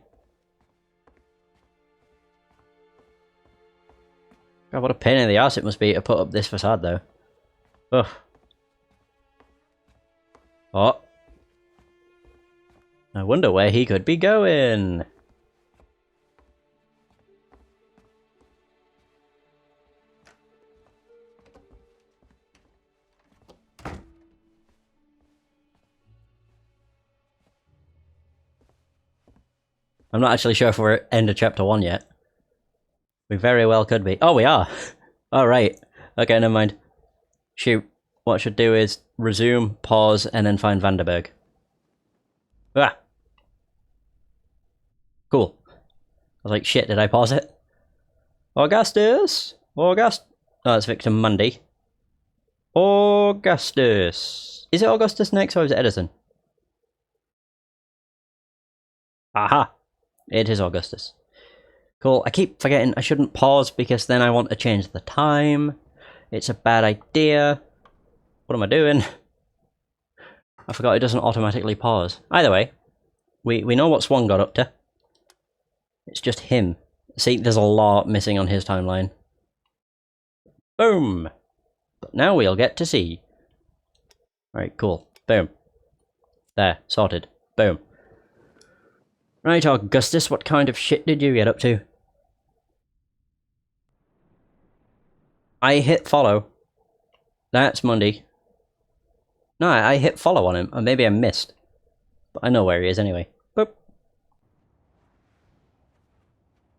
God, what a pain in the ass it must be to put up this facade, though. Ugh. Oh. I wonder where he could be going. I'm not actually sure if we're at end of chapter 1 yet. We very well could be. Oh, we are! Alright. Okay, never mind. Shoot. What I should do is resume, pause, and then find Vanderberg. Ah! Cool. I was like, shit, did I pause it? Augustus! Oh, that's Victor Mundy. Augustus! Is it Augustus next, or is it Edison? Aha! It is Augustus. Cool. I keep forgetting I shouldn't pause because then I want to change the time. It's a bad idea. What am I doing? I forgot it doesn't automatically pause. Either way, we know what Swan got up to. It's just him. See, there's a lot missing on his timeline. Boom! But now we'll get to see. Alright, cool. Boom. There, sorted. Boom. Right, Augustus, what kind of shit did you get up to? I hit follow. That's Mundy. No, I hit follow on him. Or maybe I missed. But I know where he is anyway. Boop.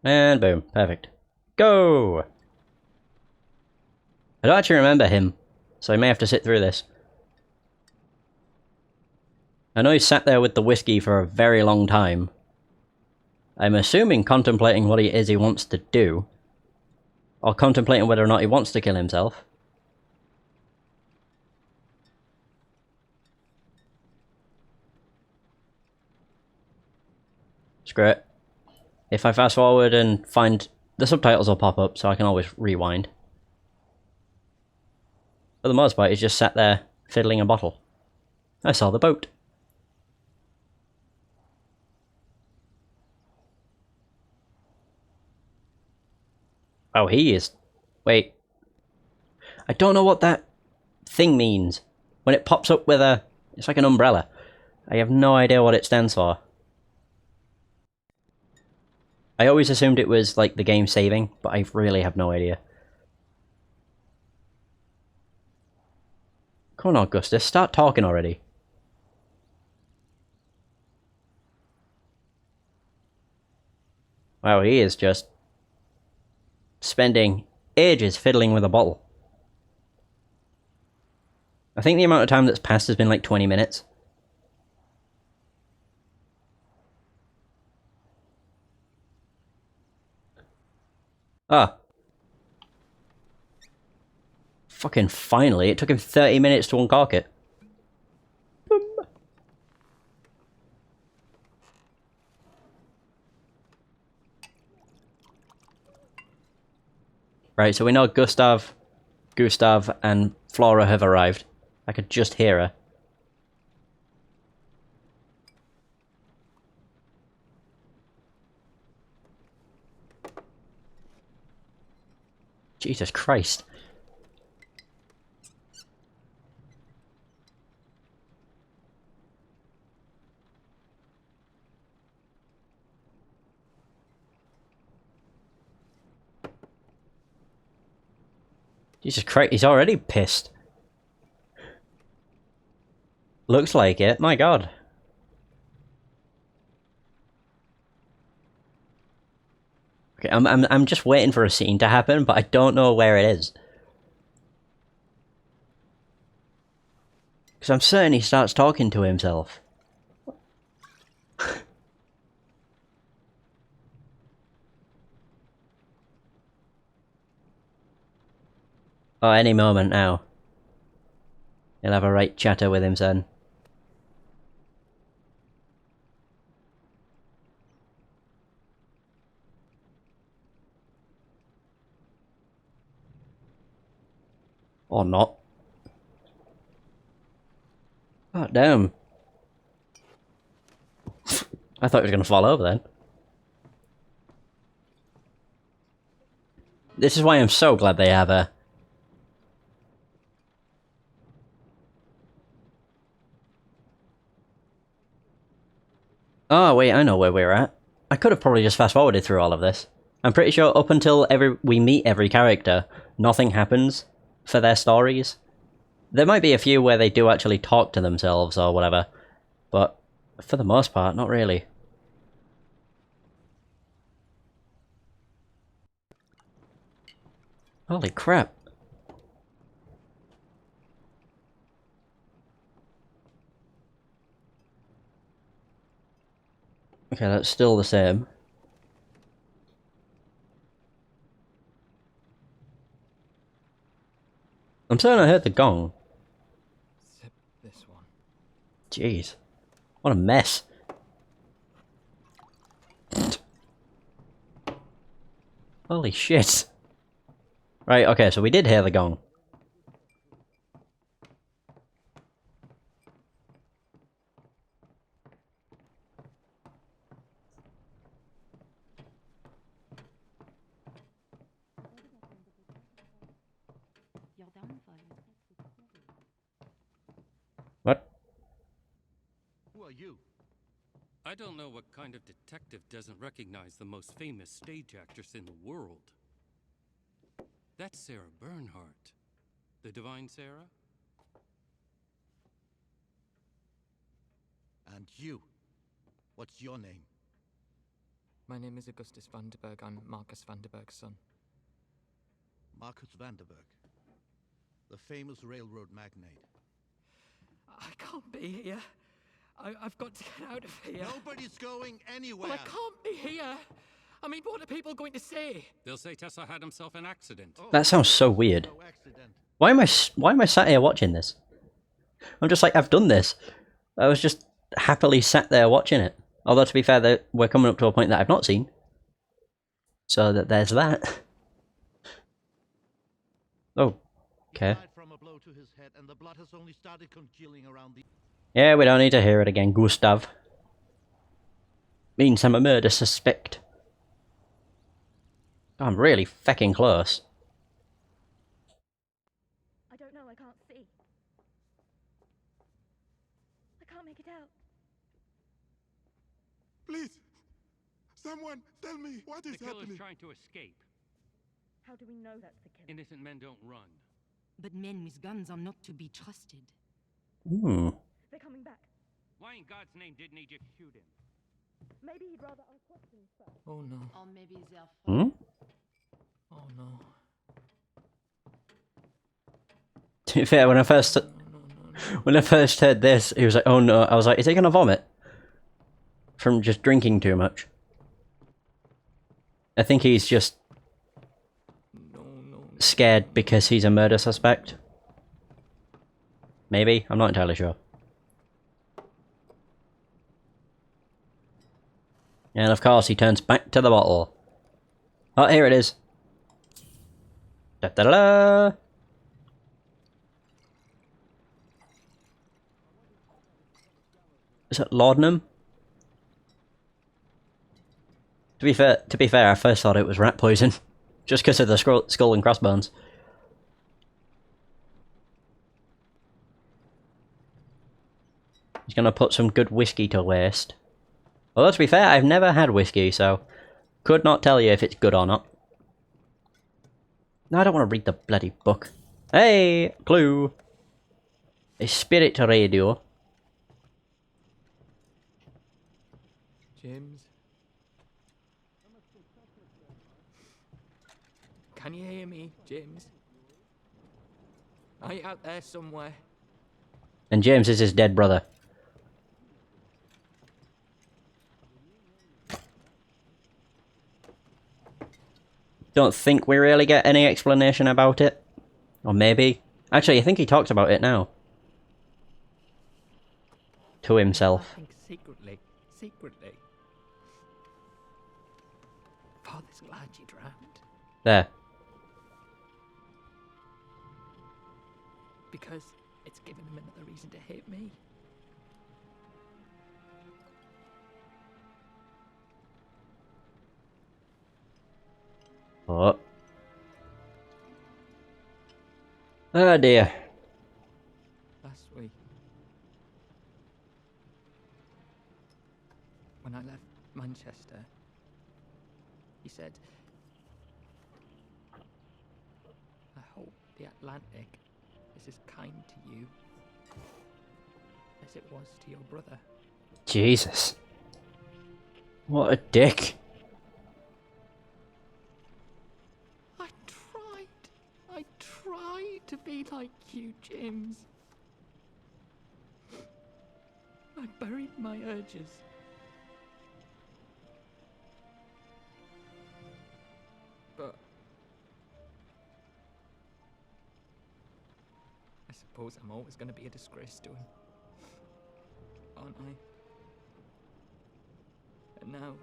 And boom. Perfect. Go! I don't actually remember him, so I may have to sit through this. I know he sat there with the whiskey for a very long time. I'm assuming contemplating what it is he wants to do. Or contemplating whether or not he wants to kill himself. Screw it. If I fast forward and find... the subtitles will pop up, so I can always rewind. For the most part, he's just sat there, fiddling a bottle. I saw the boat. Oh, he is... wait. I don't know what that thing means. When it pops up with a... it's like an umbrella. I have no idea what it stands for. I always assumed it was like the game saving, but I really have no idea. Come on, Augustus, start talking already. Wow, he is just spending ages fiddling with a bottle. I think the amount of time that's passed has been like 20 minutes. Ah. Fucking finally, it took him 30 minutes to uncork it. Boom. Right, so we know Gustav, and Flora have arrived. I could just hear her. Jesus Christ. Jesus Christ, he's already pissed. Looks like it, my god. Okay, I'm just waiting for a scene to happen, but I don't know where it is. Because I'm certain he starts talking to himself. Oh, any moment now. He'll have a right chatter with him, son. Or not. Oh, damn. I thought he was going to fall over then. This is why I'm so glad they have her. Oh, wait, I know where we're at. I could have probably just fast-forwarded through all of this. I'm pretty sure up until we meet every character, nothing happens for their stories. There might be a few where they do actually talk to themselves or whatever, but for the most part, not really. Holy crap. Okay, that's still the same. I'm certain I heard the gong. Except this one. Jeez. What a mess. Holy shit. Right, okay, so we did hear the gong. Your downfall is set to carry. What? Who are you? I don't know what kind of detective doesn't recognize the most famous stage actress in the world. That's Sarah Bernhardt. The divine Sarah? And you, what's your name? My name is Augustus Vanderberg. I'm Marcus Vanderberg's son. Marcus Vanderberg, the famous railroad magnate. I can't be here. I've got to get out of here. Nobody's going anywhere. Well, I can't be here. I mean, what are people going to say? They'll say Tesla had himself an accident. Oh, That sounds so weird. no accident. Why am I sat here watching this? I'm just like, I've done this. I was just happily sat there watching it. Although, to be fair, we're coming up to a point that I've not seen. So that there's that. Oh, okay. He died from a blow to his head, and the blood has only started congealing around the... Yeah, we don't need to hear it again, Gustav. Means I'm a murder suspect. I'm really fecking close. I don't know, I can't see. I can't make it out. Please, someone tell me what is The killer's happening. trying to escape. How do we know that's the killer? Innocent men don't run. But men with guns are not to be trusted. Hmm. They're coming back. Why in God's name didn't he just shoot him? Maybe he'd rather unquestioned first. Oh no. Or maybe they're Hmm? Oh no. To be fair, when I first heard this, he was like, "Oh no!" I was like, "Is he gonna vomit from just drinking too much?" I think he's just scared because he's a murder suspect. Maybe, I'm not entirely sure. And of course, he turns back to the bottle. Oh, here it is. Da da da da. Is it laudanum? To be fair, I first thought it was rat poison, just because of the skull and crossbones. He's gonna put some good whiskey to waste. Although to be fair, I've never had whiskey, so could not tell you if it's good or not. No, I don't want to read the bloody book. Hey, clue. A spirit radio. James? Can you hear me, James? Are you out there somewhere? And James is his dead brother. Don't think we really get any explanation about it. Or maybe. Actually, I think he talks about it now. To himself. I think secretly. Father's glad you drowned. There. Because it's given him another reason to hate me. Oh. Oh dear. Last week, when I left Manchester, he said, I hope the Atlantic is as kind to you as it was to your brother. Jesus. What a dick. I tried to be like you, James. I buried my urges. But I suppose I'm always going to be a disgrace to him, aren't I? And now,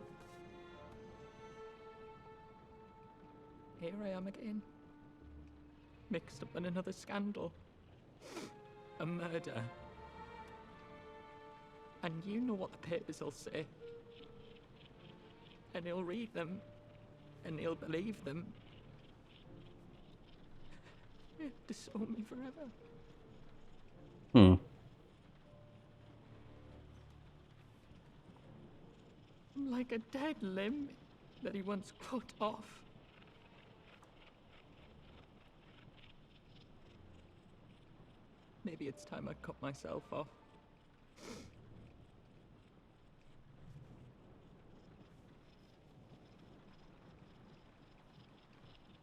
here I am again, mixed up in another scandal, a murder. And you know what the papers will say. And he'll read them, and he'll believe them. He'll disown me forever. Hmm. I'm like a dead limb that he once cut off. Maybe it's time I cut myself off.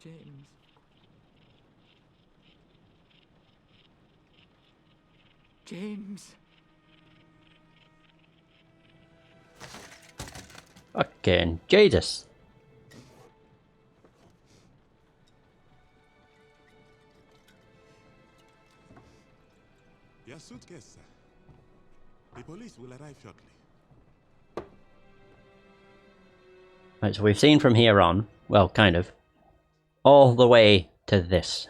James. James. Fucking Jesus. Your suitcase, sir. The police will arrive shortly. Right, so we've seen from here on, well, kind of, all the way to this.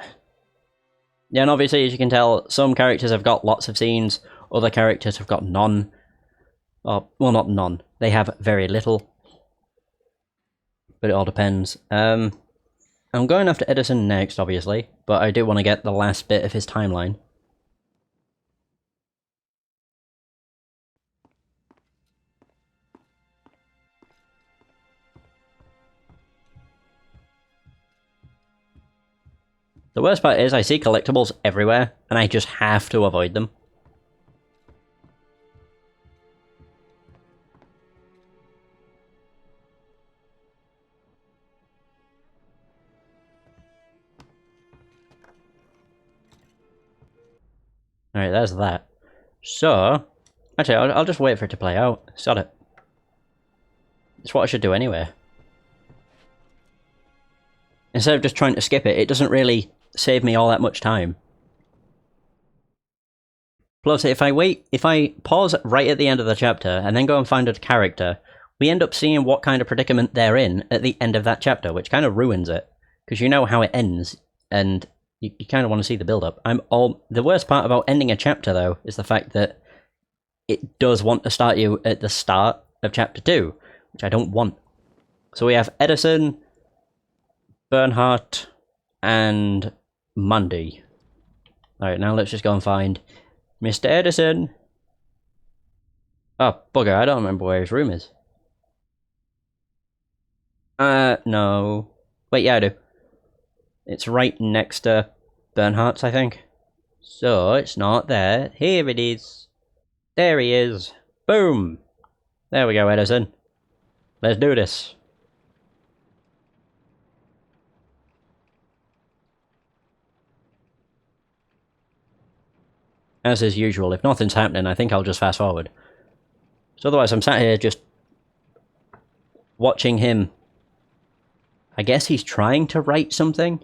Yeah, and obviously, as you can tell, some characters have got lots of scenes, other characters have got none. Oh, well, not none. They have very little. But it all depends. I'm going after Edison next, obviously, but I do want to get the last bit of his timeline. The worst part is I see collectibles everywhere, and I just have to avoid them. Alright, there's that. So, actually, I'll just wait for it to play out. Sod it. It's what I should do anyway. Instead of just trying to skip it, it doesn't really save me all that much time. Plus, if I pause right at the end of the chapter and then go and find a character, we end up seeing what kind of predicament they're in at the end of that chapter, which kind of ruins it. Because you know how it ends, and you kind of want to see the build-up. The worst part about ending a chapter, though, is the fact that it does want to start you at the start of chapter 2, which I don't want. So we have Edison, Bernhardt, and Mundy. Alright, now let's just go and find Mr. Edison. Oh, bugger, I don't remember where his room is. No. Wait, yeah, I do. It's right next to Bernhardt's, I think. So, it's not there. Here it is. There he is. Boom! There we go, Edison. Let's do this. As is usual, if nothing's happening, I think I'll just fast forward. So otherwise, I'm sat here just watching him. I guess he's trying to write something.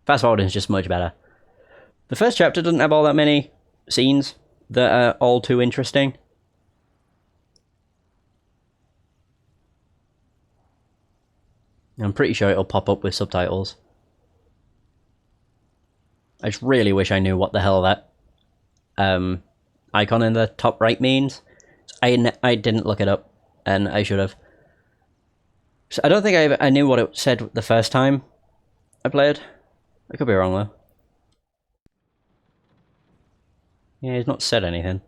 Fast forwarding is just much better. The first chapter doesn't have all that many scenes that are all too interesting. I'm pretty sure it'll pop up with subtitles. I just really wish I knew what the hell that icon in the top right means. I didn't look it up, and I should have. So I don't think I knew what it said the first time I played. I could be wrong though. Yeah, he's not said anything.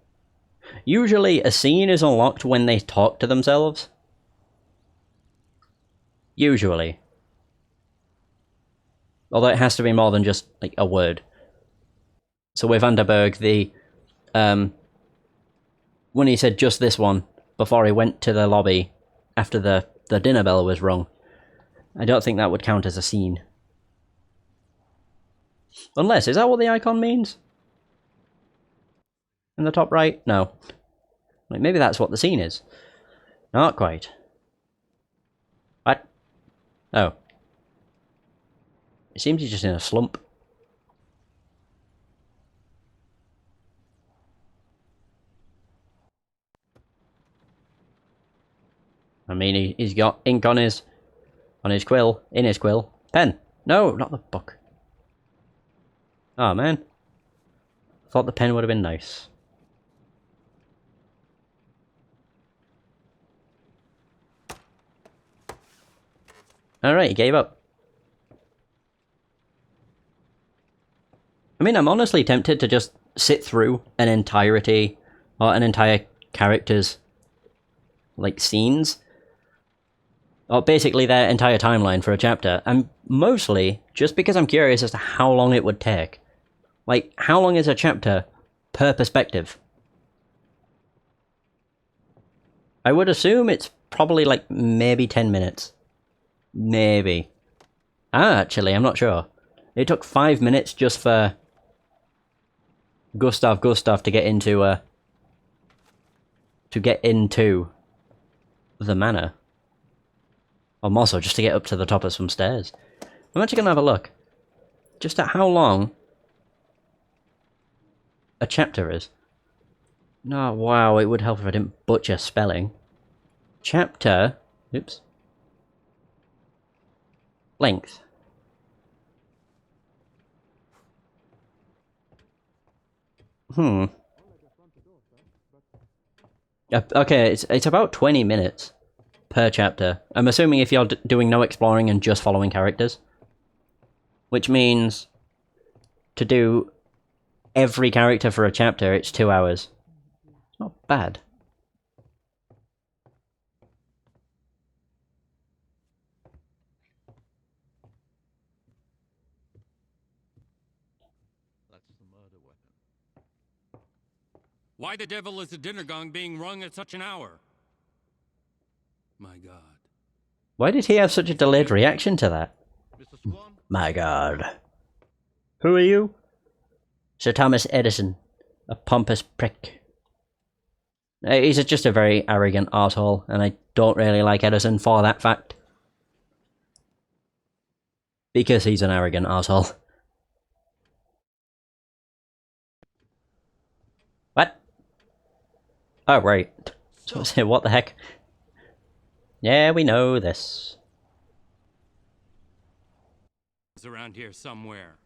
Usually a scene is unlocked when they talk to themselves. Usually. Although it has to be more than just, like, a word. So with Vanderberg, when he said just this one, before he went to the lobby, after the dinner bell was rung, I don't think that would count as a scene. Unless, is that what the icon means? In the top right? No. Like, maybe that's what the scene is. Not quite. What? Oh. It seems he's just in a slump. I mean, he's got ink on his quill, in his quill. Pen! No, not the book. Oh man. Thought the pen would have been nice. Alright, he gave up. I mean, I'm honestly tempted to just sit through an entirety, or an entire character's, like, scenes. Or basically their entire timeline for a chapter. And mostly, just because I'm curious as to how long it would take. Like, how long is a chapter per perspective? I would assume it's probably like maybe 10 minutes. Maybe. Actually, I'm not sure. It took 5 minutes just for Gustav to get into the manor. Or more so, just to get up to the top of some stairs. I'm actually gonna have a look. Just at how long a chapter is. No, wow, it would help if I didn't butcher spelling. Chapter... Oops. Length. Okay, it's about 20 minutes per chapter. I'm assuming if you're doing no exploring and just following characters. Which means to do every character for a chapter, it's 2 hours. It's not bad. That's the murder weapon. Why the devil is the dinner gong being rung at such an hour? My God. Why did he have such a delayed reaction to that? Mr. Swan? My God. Who are you? Sir Thomas Edison. A pompous prick. He's just a very arrogant arsehole, and I don't really like Edison for that fact. Because he's an arrogant arsehole. What? Oh, right. So, what the heck? Yeah, we know this. It's around here somewhere.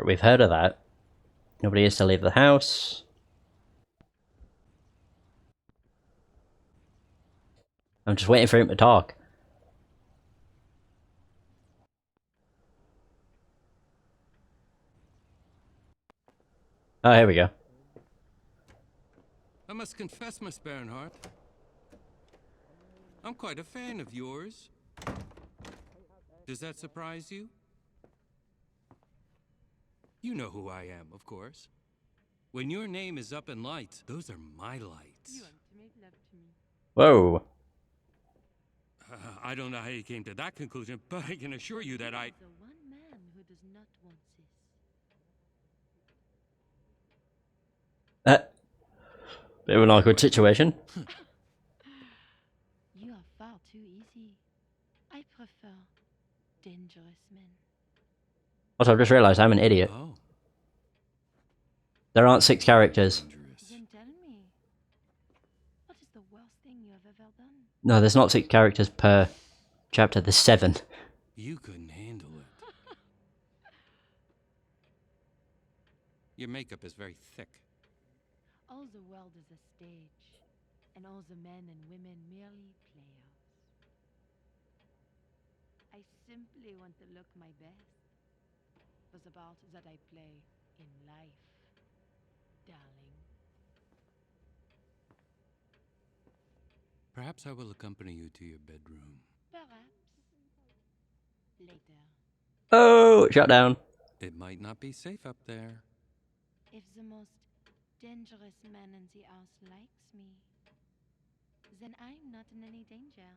We've heard of that. Nobody is to leave the house. I'm just waiting for him to talk. Oh, here we go. I must confess, Miss Bernhardt, I'm quite a fan of yours. Does that surprise you? You know who I am, of course. When your name is up in lights, those are my lights. You want to make love to me. Whoa. I don't know how you came to that conclusion, but I can assure you that I... The one man who does not want this. Bit of an awkward situation. You are far too easy. I prefer dangerous men. Also, I've just realised I'm an idiot. Oh, There aren't 6 characters. dangerous. Then tell me, what is the worst thing you have ever done? No, there's not 6 characters per chapter. There's 7. You couldn't handle it. Your makeup is very thick. All the world is a stage, and all the men and women merely players. I simply want to look my best for the part that I play in life, darling. Perhaps I will accompany you to your bedroom. Perhaps later. Oh, shut down. It might not be safe up there. If the most dangerous man in the house likes me, then I'm not in any danger.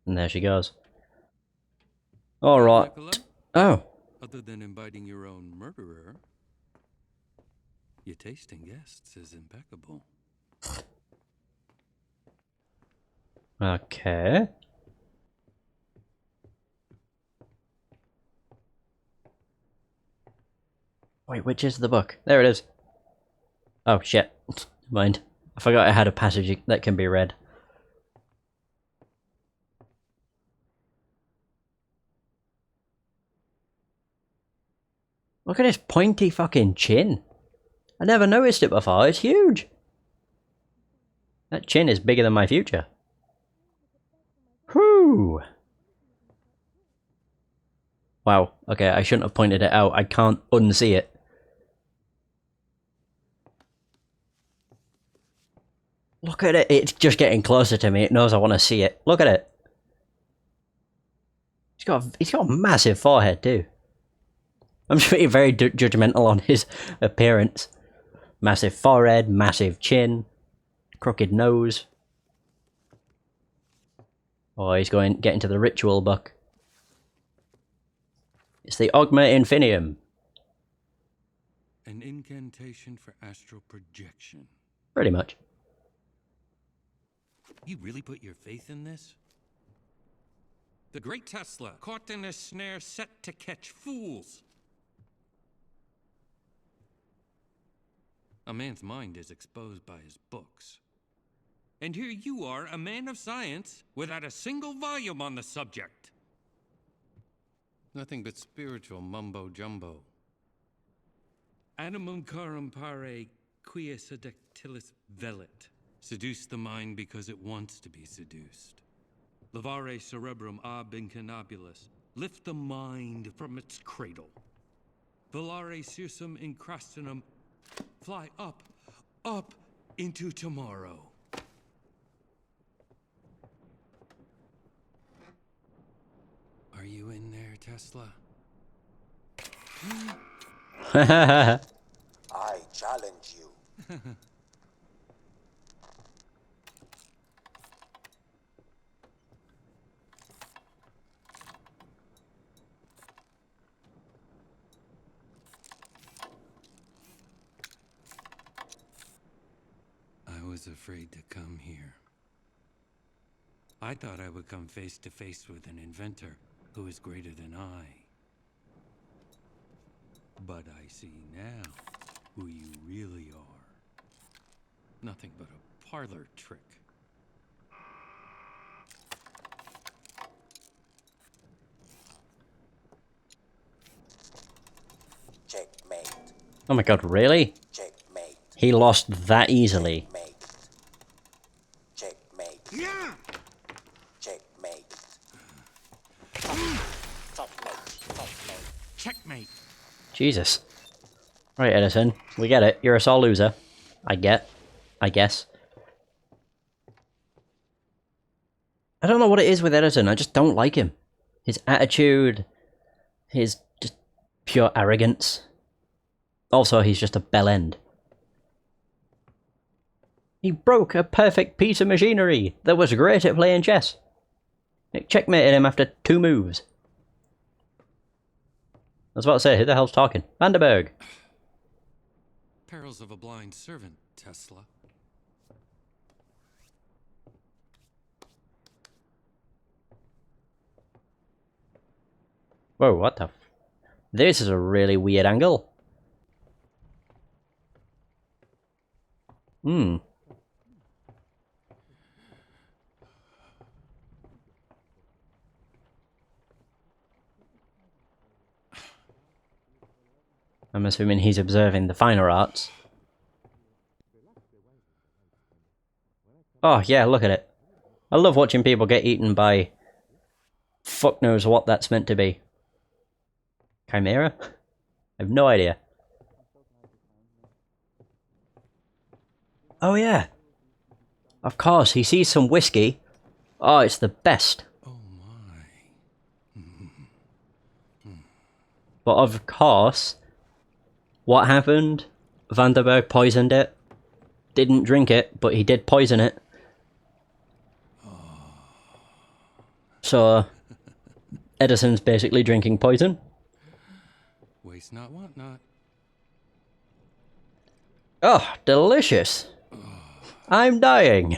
And there she goes. Alright. Nicola, Oh. other than inviting your own murderer, your taste in guests is impeccable. Okay. Wait, which is the book? There it is. Oh, shit. Mind. I forgot I had a passage that can be read. Look at his pointy fucking chin. I never noticed it before. It's huge. That chin is bigger than my future. Whew. Wow. Okay, I shouldn't have pointed it out. I can't unsee it. Look at it. It's just getting closer to me. It knows I want to see it. Look at it. He's got a massive forehead too. I'm just being very judgmental on his appearance. Massive forehead, massive chin, crooked nose. Oh, he's getting to the ritual book. It's the Ogma Infinium. An incantation for astral projection. Pretty much. You really put your faith in this? The great Tesla, caught in a snare set to catch fools. A man's mind is exposed by his books. And here you are, a man of science, without a single volume on the subject. Nothing but spiritual mumbo-jumbo. Animum carum pare quia seductilis velit. Seduce the mind because it wants to be seduced. Levare cerebrum ab incanabulus. Lift the mind from its cradle. Volare sursum incrustinum. Fly up, up into tomorrow. Are you in there, Tesla? I challenge you. I was afraid to come here. I thought I would come face to face with an inventor who is greater than I. But I see now who you really are. Nothing but a parlor trick. Checkmate. Oh my god, really? Checkmate. He lost that easily. Checkmate. Checkmate. Yeah! Checkmate. Checkmate. Jesus. Right, Edison. We get it. You're a sore loser. I guess. I don't know what it is with Edison. I just don't like him. His attitude. His just pure arrogance. Also, he's just a bell end. He broke a perfect piece of machinery that was great at playing chess. It checkmated him after 2 moves. I was about to say, who the hell's talking? Vanderberg. Perils of a blind servant, Tesla. Whoa, what the This is a really weird angle. Hmm. I'm assuming he's observing the finer arts. Oh yeah, look at it. I love watching people get eaten by... fuck knows what that's meant to be. Chimera? I have no idea. Oh yeah. Of course, he sees some whiskey. Oh, it's the best. Oh my. But of course, what happened? Vanderberg poisoned it. Didn't drink it, but he did poison it. So, Edison's basically drinking poison. Waste not, want not. Oh, delicious. I'm dying.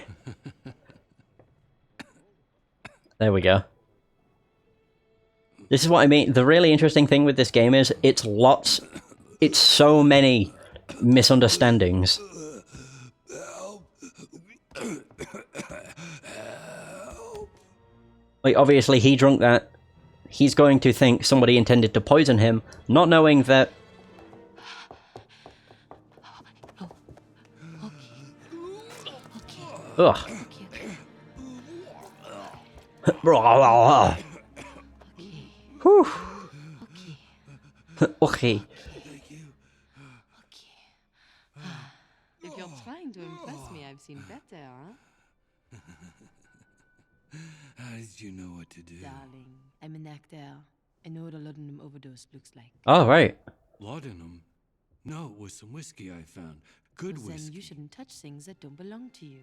There we go. This is what I mean. The really interesting thing with this game is it's so many misunderstandings. Like, obviously he drunk that. He's going to think somebody intended to poison him, not knowing that... Ugh. Whew. Okay. If you're trying to impress me, I've seen better, huh? How did you know what to do? Darling, I'm an actor. I know what a laudanum overdose looks like. Oh, right. Laudanum? No, it was some whiskey I found. Good Well, then whiskey. you shouldn't touch things that don't belong to you.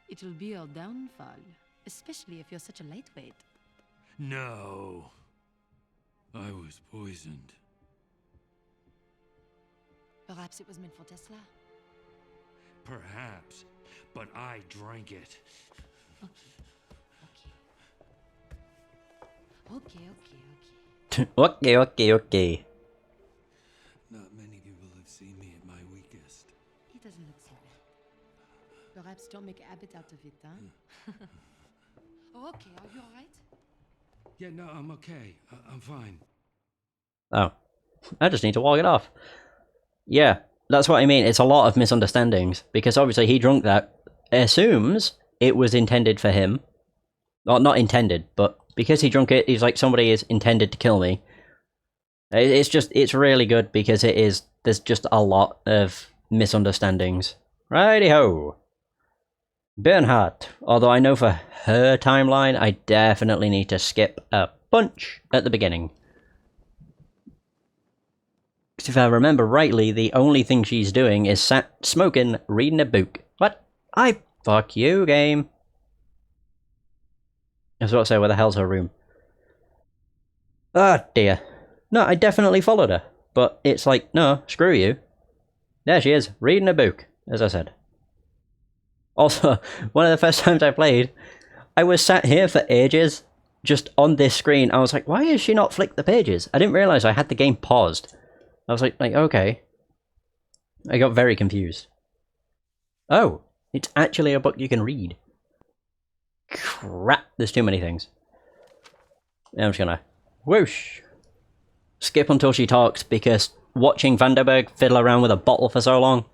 It'll be your downfall, especially if you're such a lightweight. No. I was poisoned. Perhaps it was meant for Tesla. Perhaps, but I drank it. Okay. Okay. Not many people have seen me at my weakest. It doesn't look so bad. Perhaps don't make a habit out of it, huh? Oh, okay, are you alright? Yeah, no, I'm okay. I'm fine. Oh. I just need to walk it off. Yeah, that's what I mean. It's a lot of misunderstandings. Because obviously he drunk that. Assumes it was intended for him. Well, not intended, but because he drunk it, he's like, somebody is intended to kill me. It's really good because there's just a lot of misunderstandings. Righty-ho. Bernhardt. Although I know for her timeline, I definitely need to skip a bunch at the beginning. Because if I remember rightly, the only thing she's doing is sat smoking, reading a book. What? Fuck you, game. I was about to say, where the hell's her room? Ah, dear. No, I definitely followed her. But it's like, no, screw you. There she is, reading a book, as I said. Also, one of the first times I played, I was sat here for ages, just on this screen. I was like, why has she not flicked the pages? I didn't realise I had the game paused. I was like, okay. I got very confused. Oh, it's actually a book you can read. Crap, there's too many things. I'm just gonna whoosh. Skip until she talks, because watching Vanderberg fiddle around with a bottle for so long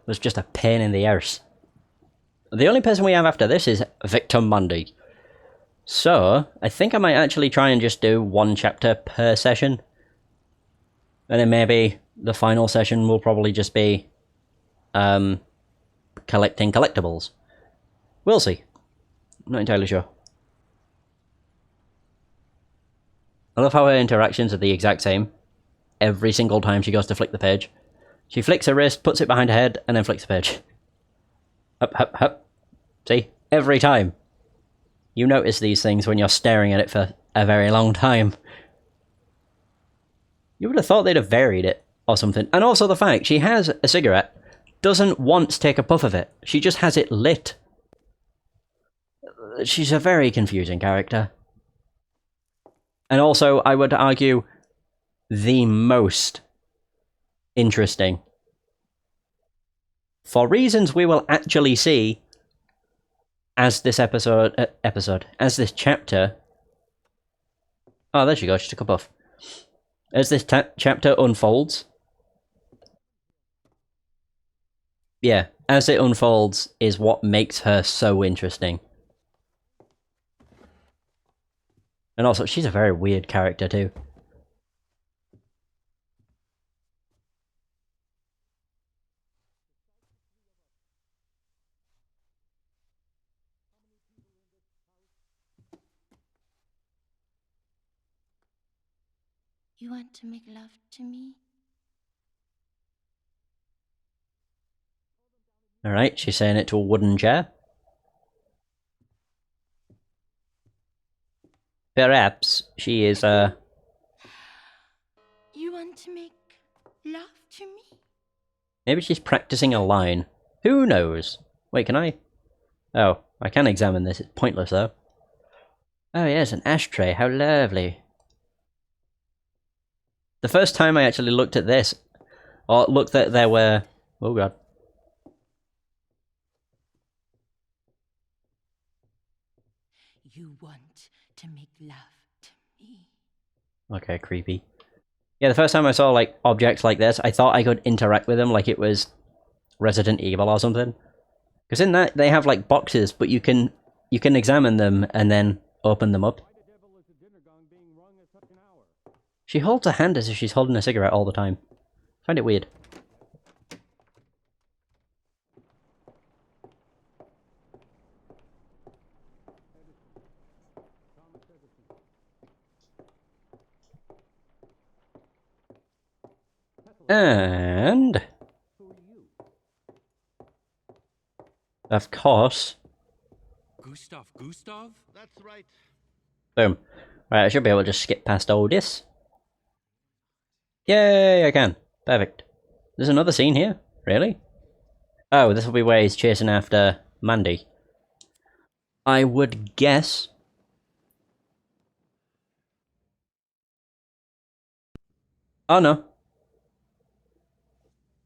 was just a pain in the arse. The only person we have after this is Victor Mundy. So, I think I might actually try and just do one chapter per session. And then maybe the final session will probably just be collecting collectibles. We'll see. I'm not entirely sure. I love how her interactions are the exact same. Every single time she goes to flick the page. She flicks her wrist, puts it behind her head, and then flicks the page. Hup, hup, hup. See? Every time. You notice these things when you're staring at it for a very long time. You would have thought they'd have varied it, or something. And also the fact, she has a cigarette, doesn't once take a puff of it. She just has it lit. She's a very confusing character. And also, I would argue, the most interesting. For reasons we will actually see as this as this chapter... Oh, there she goes, she took a puff. As this chapter unfolds... Yeah, as it unfolds is what makes her so interesting. And also, she's a very weird character too. You want to make love to me? Alright, she's saying it to a wooden chair. Perhaps she is, You want to make love to me? maybe she's practicing a line. Who knows? Wait, can I? Oh, I can examine this. It's pointless, though. Oh, yes, an ashtray. How lovely. The first time I actually looked at this, or looked that there were... Oh, God. You want to make love to me? Okay, creepy. Yeah, the first time I saw, like, objects like this, I thought I could interact with them like it was Resident Evil or something. Because in that, they have, like, boxes, but you can examine them and then open them up. She holds her hand as if she's holding a cigarette all the time. I find it weird. And... of course... Gustav? That's right. Boom. Right, I should be able to just skip past all this. Yay, I can. Perfect. There's another scene here? Really? Oh, this will be where he's chasing after Mandy. I would guess... oh no.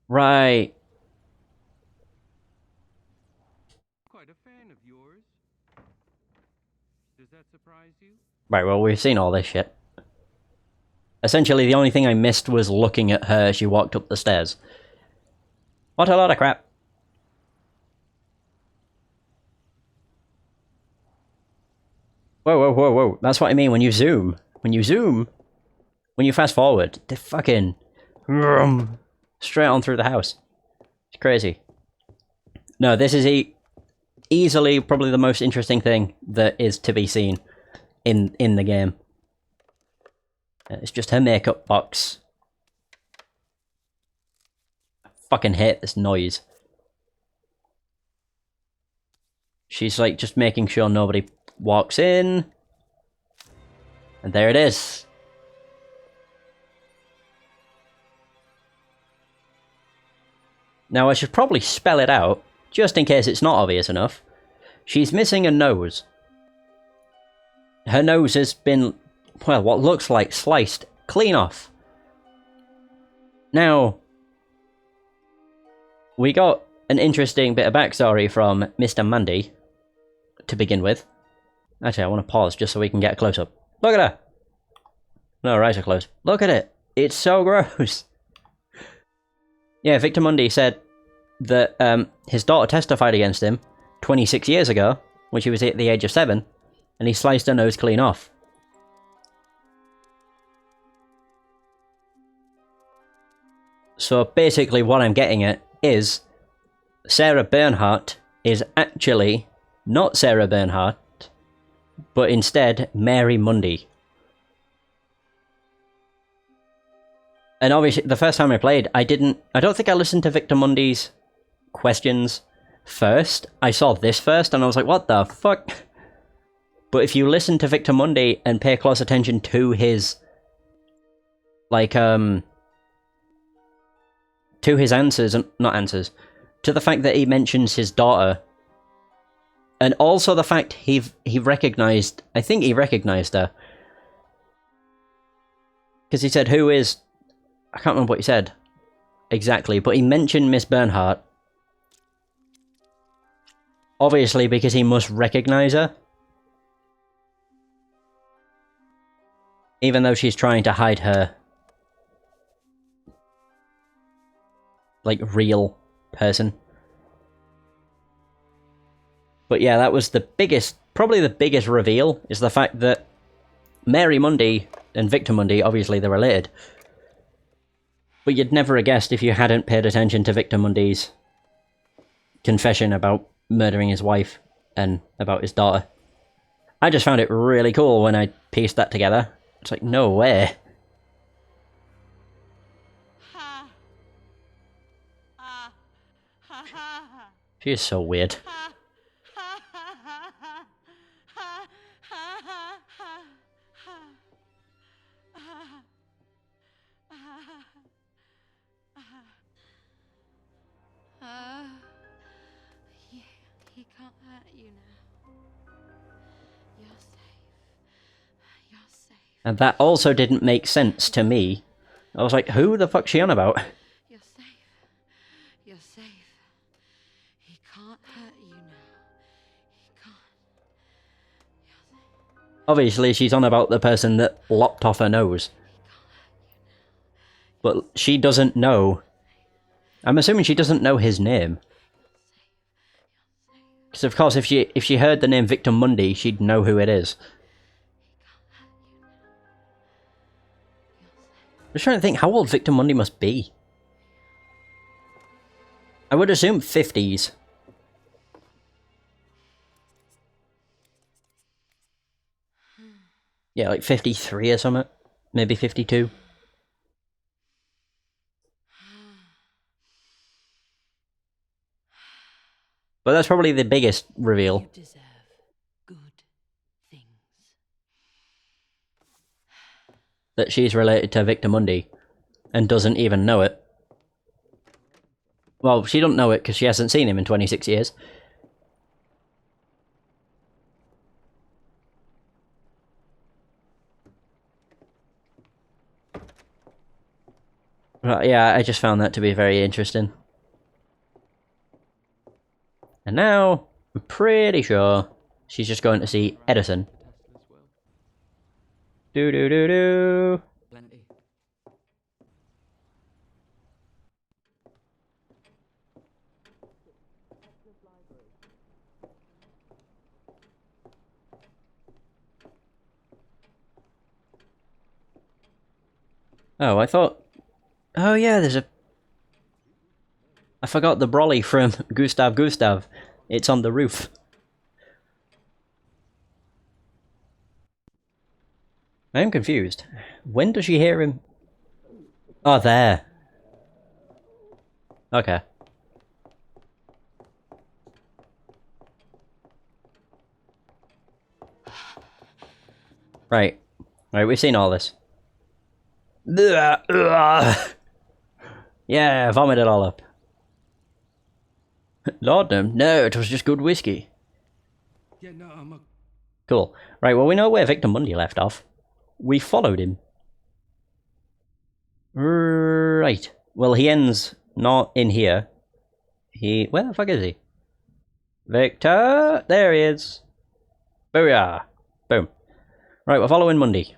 Right. Quite a fan of yours. Does that surprise you? Right, well, we've seen all this shit. Essentially, the only thing I missed was looking at her as she walked up the stairs. What a lot of crap. Whoa, whoa, whoa, whoa. That's what I mean when you zoom. When you fast forward, they're fucking... straight on through the house. It's crazy. No, this is easily probably the most interesting thing that is to be seen in the game. It's just her makeup box. I fucking hate this noise. She's like just making sure nobody walks in. And there it is. Now I should probably spell it out, just in case it's not obvious enough. She's missing a nose. Her nose has been, well, what looks like sliced clean off. Now, we got an interesting bit of backstory from Mr. Mandy to begin with. Actually, I want to pause just so we can get a close-up. Look at her! No, her eyes are closed. Look at it! It's so gross! Yeah, Victor Mundy said that his daughter testified against him 26 years ago, when she was at the age of 7, and he sliced her nose clean off. So basically what I'm getting at is Sarah Bernhardt is actually not Sarah Bernhardt, but instead Mary Mundy. And obviously, the first time I played, I don't think I listened to Victor Mundy's questions first. I saw this first, and I was like, what the fuck? But if you listen to Victor Mundy and pay close attention to his, like, to his answers, not answers, to the fact that he mentions his daughter, and also the fact he recognized, I think he recognized her. Because he said, who is... I can't remember what he said exactly, but he mentioned Miss Bernhardt. Obviously, because he must recognize her. Even though she's trying to hide her, like, real person. But yeah, that was the biggest, probably the biggest reveal, is the fact that Mary Mundy and Victor Mundy, obviously they're related. But you'd never have guessed if you hadn't paid attention to Victor Mundy's confession about murdering his wife and about his daughter. I just found it really cool when I pieced that together. It's like, no way. She is so weird. He can't hurt you now. You're safe. You're safe. And that also didn't make sense to me. I was like, who the fuck's she on about? You're safe. You're safe. He can't hurt you now. He can't. You're safe. Obviously, she's on about the person that lopped off her nose. But she doesn't know. I'm assuming she doesn't know his name. Because of course, if she heard the name Victor Mundy, she'd know who it is. I'm just trying to think how old Victor Mundy must be. I would assume 50s. Yeah, like 53 or something. Maybe 52. But that's probably the biggest reveal. You deserve good things. That she's related to Victor Mundy and doesn't even know it. Well, she don't know it because she hasn't seen him in 26 years. But yeah, I just found that to be very interesting. And now, I'm pretty sure she's just going to see Edison. Do do do do. Plenty. Oh, I thought... Oh yeah, there's a... I forgot the brolly from Gustav Gustav. It's on the roof. I am confused. When does she hear him? Oh, there. Okay. Right. Right, we've seen all this. Yeah, vomit it all up. Laudanum? No, it was just good whiskey. Yeah, no, I'm a... Cool. Right, well, we know where Victor Mundy left off. We followed him. Right. Well, he ends not in here. Where the fuck is he? Victor! There he is! Booyah! Boom. Right, we're following Mundy.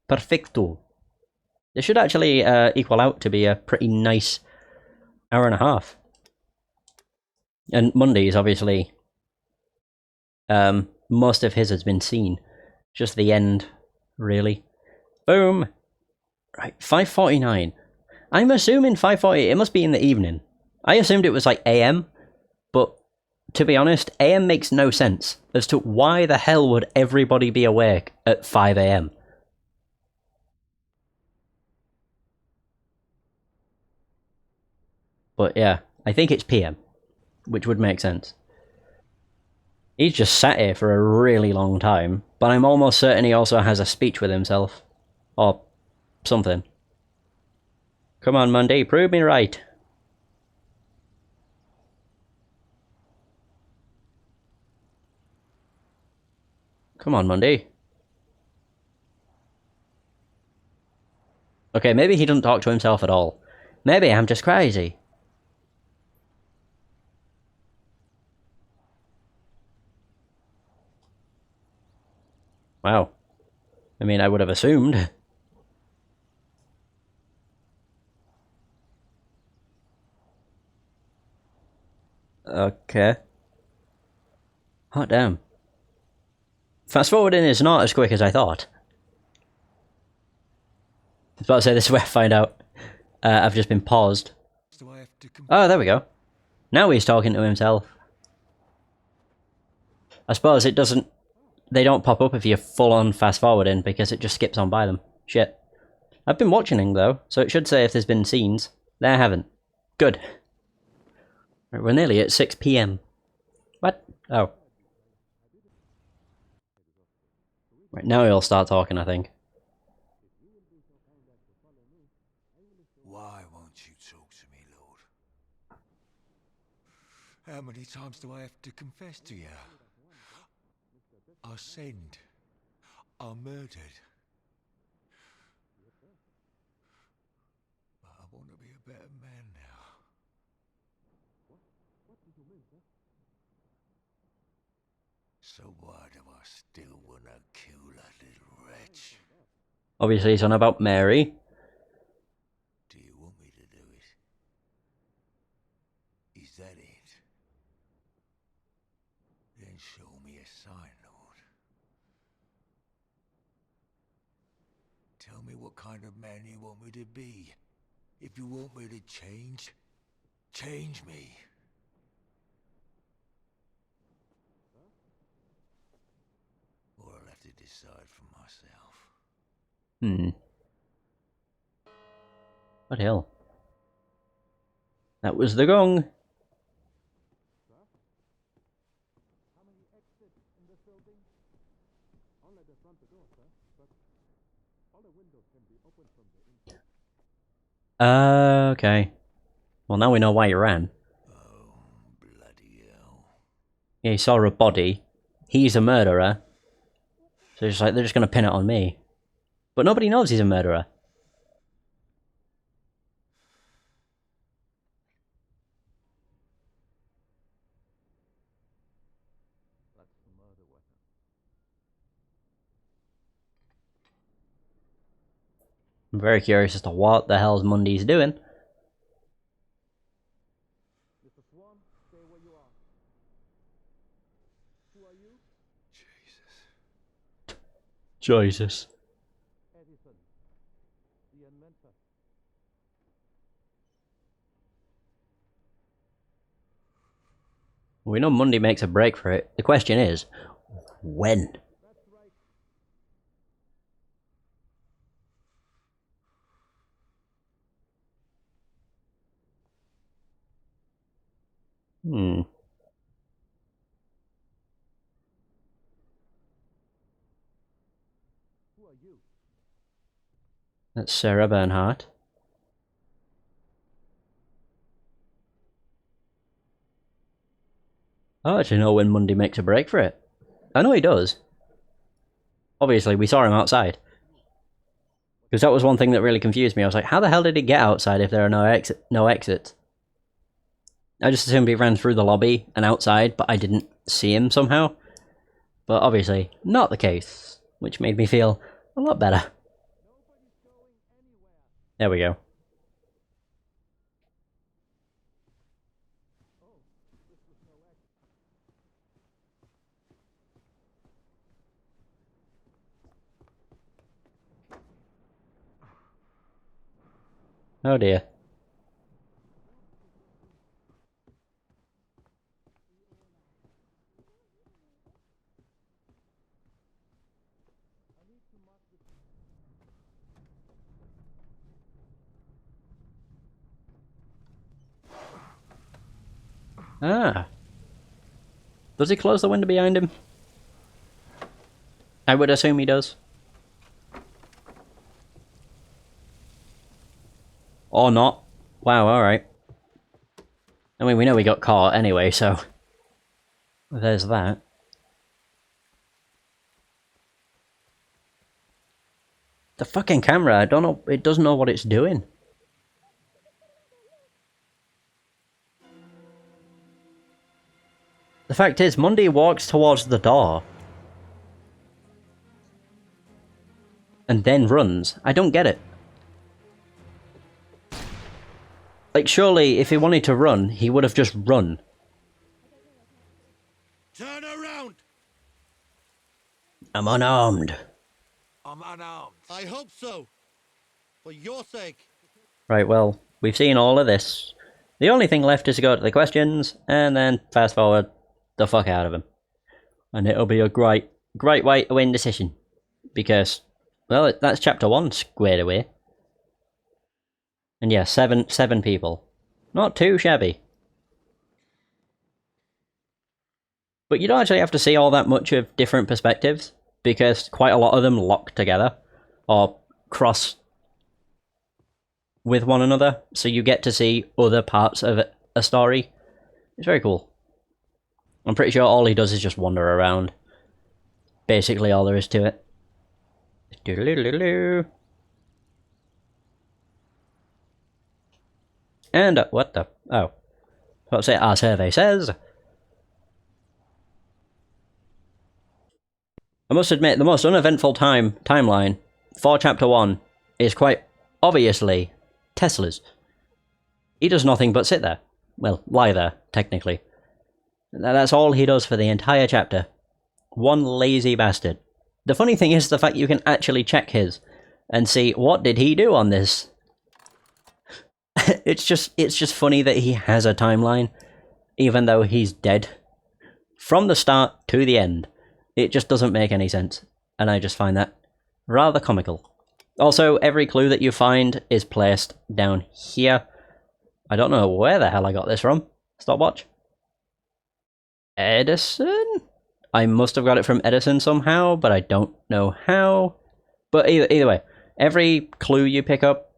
Perfecto. This should actually equal out to be a pretty nice hour and a half. And Mundy is obviously... most of his has been seen. Just the end, really. Boom! Right, 5:49. I'm assuming 5:40, it must be in the evening. I assumed it was like AM, but to be honest, AM makes no sense as to why the hell would everybody be awake at 5 AM. But yeah, I think it's PM, which would make sense. He's just sat here for a really long time, but I'm almost certain he also has a speech with himself. Or something. Come on, Mundy, prove me right. Come on, Mundy. Okay, maybe he doesn't talk to himself at all. Maybe I'm just crazy. Wow. I mean, I would have assumed. Okay. Hot damn. Fast forwarding is not as quick as I thought. I was about to say this is where I find out I've just been paused. Oh, there we go. Now he's talking to himself. I suppose it doesn't... They don't pop up if you're full on fast forwarding because it just skips on by them. Shit. I've been watching him though, so it should say if there's been scenes. There haven't. Good. Right, we're nearly at 6 PM. What? Oh. Right, now he'll start talking, I think. Why won't you talk to me, Lord? How many times do I have to confess to you? I sinned. I murdered. But I want to be a better man now. So why do I still want to kill that little wretch? Obviously he's on about Mary. Do you want me to do it? Is that it? Then show me a sign, Lord. Tell me what kind of man you want me to be. If you want me to change, change me. Or I'll have to decide for myself. What the hell? That was the gong. Okay. Well, now we know why he ran. Oh, bloody hell. Yeah, he saw a body. He's a murderer. So it's like, they're just gonna pin it on me. But nobody knows he's a murderer. I'm very curious as to what the hell's Mundy's doing. Mr. Swan, stay where you are. Who are you? Jesus. Edison, the inventor. We know Mundy makes a break for it. The question is, when? That's right. Hmm. Who are you? That's Sarah Bernhardt. I don't actually know when Mundy makes a break for it. I know he does. Obviously, we saw him outside. Because that was one thing that really confused me. I was like, how the hell did he get outside if there are no exits? I just assumed he ran through the lobby and outside, but I didn't see him somehow. But obviously, not the case. Which made me feel a lot better. There we go. Oh dear. Ah. Does he close the window behind him? I would assume he does. Or not. Wow, alright. I mean, we know we got caught anyway, so... there's that. The fucking camera, I don't know, it doesn't know what it's doing. The fact is, Mundy walks towards the door. And then runs. I don't get it. Like, surely, if he wanted to run, he would have just run. Turn around! I'm unarmed. I'm unarmed. I hope so. For your sake. Right, well, we've seen all of this. The only thing left is to go to the questions, and then fast forward the fuck out of them. And it'll be a great way to win decision. Because, well, that's chapter 1 squared away. And yeah, seven people. Not too shabby. But you don't actually have to see all that much of different perspectives, because quite a lot of them lock together, or cross with one another, so you get to see other parts of a story. It's very cool. I'm pretty sure all he does is just wander around. Basically all there is to it. Doodle-doodle-doo. And, what the? Oh. What's it? Our survey says... I must admit, the most uneventful timeline for Chapter 1 is quite obviously Tesla's. He does nothing but sit there. Well, lie there, technically. That's all he does for the entire chapter. One lazy bastard. The funny thing is the fact you can actually check his and see what did he do on this. It's just funny that he has a timeline, even though he's dead. From the start to the end. It just doesn't make any sense, and I just find that rather comical. Also, every clue that you find is placed down here. I don't know where the hell I got this from. Stopwatch. Edison? I must have got it from Edison somehow, but I don't know how. But either way, every clue you pick up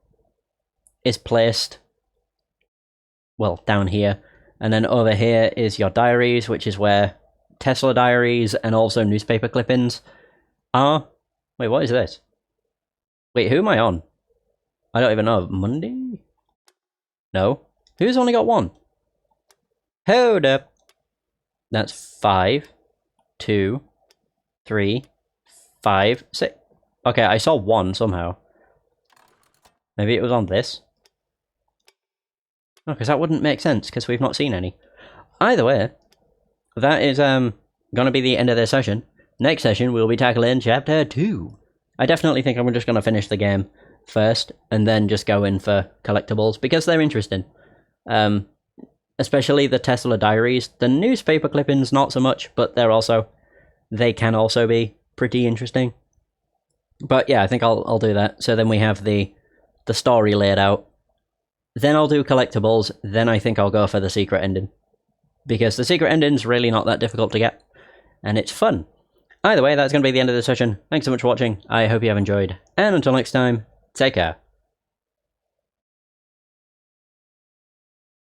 is placed, well, down here. And then over here is your diaries, which is where Tesla diaries and also newspaper clippings are. Wait, what is this? Wait, who am I on? I don't even know. Monday? No. Who's only got one? Hold up. That's 5, 2, 3, 5, 6. Okay, I saw 1 somehow. Maybe it was on this. No, because that wouldn't make sense, because we've not seen any. Either way, that is going to be the end of this session. Next session, we'll be tackling Chapter 2. I definitely think I'm just going to finish the game first, and then just go in for collectibles, because they're interesting. Especially the Tesla diaries. The newspaper clippings, not so much, but they can also be pretty interesting. But yeah, I think I'll do that. So then we have the story laid out. Then I'll do collectibles, then I think I'll go for the secret ending. Because the secret ending's really not that difficult to get, and it's fun. Either way, that's going to be the end of the session. Thanks so much for watching, I hope you have enjoyed, and until next time, take care.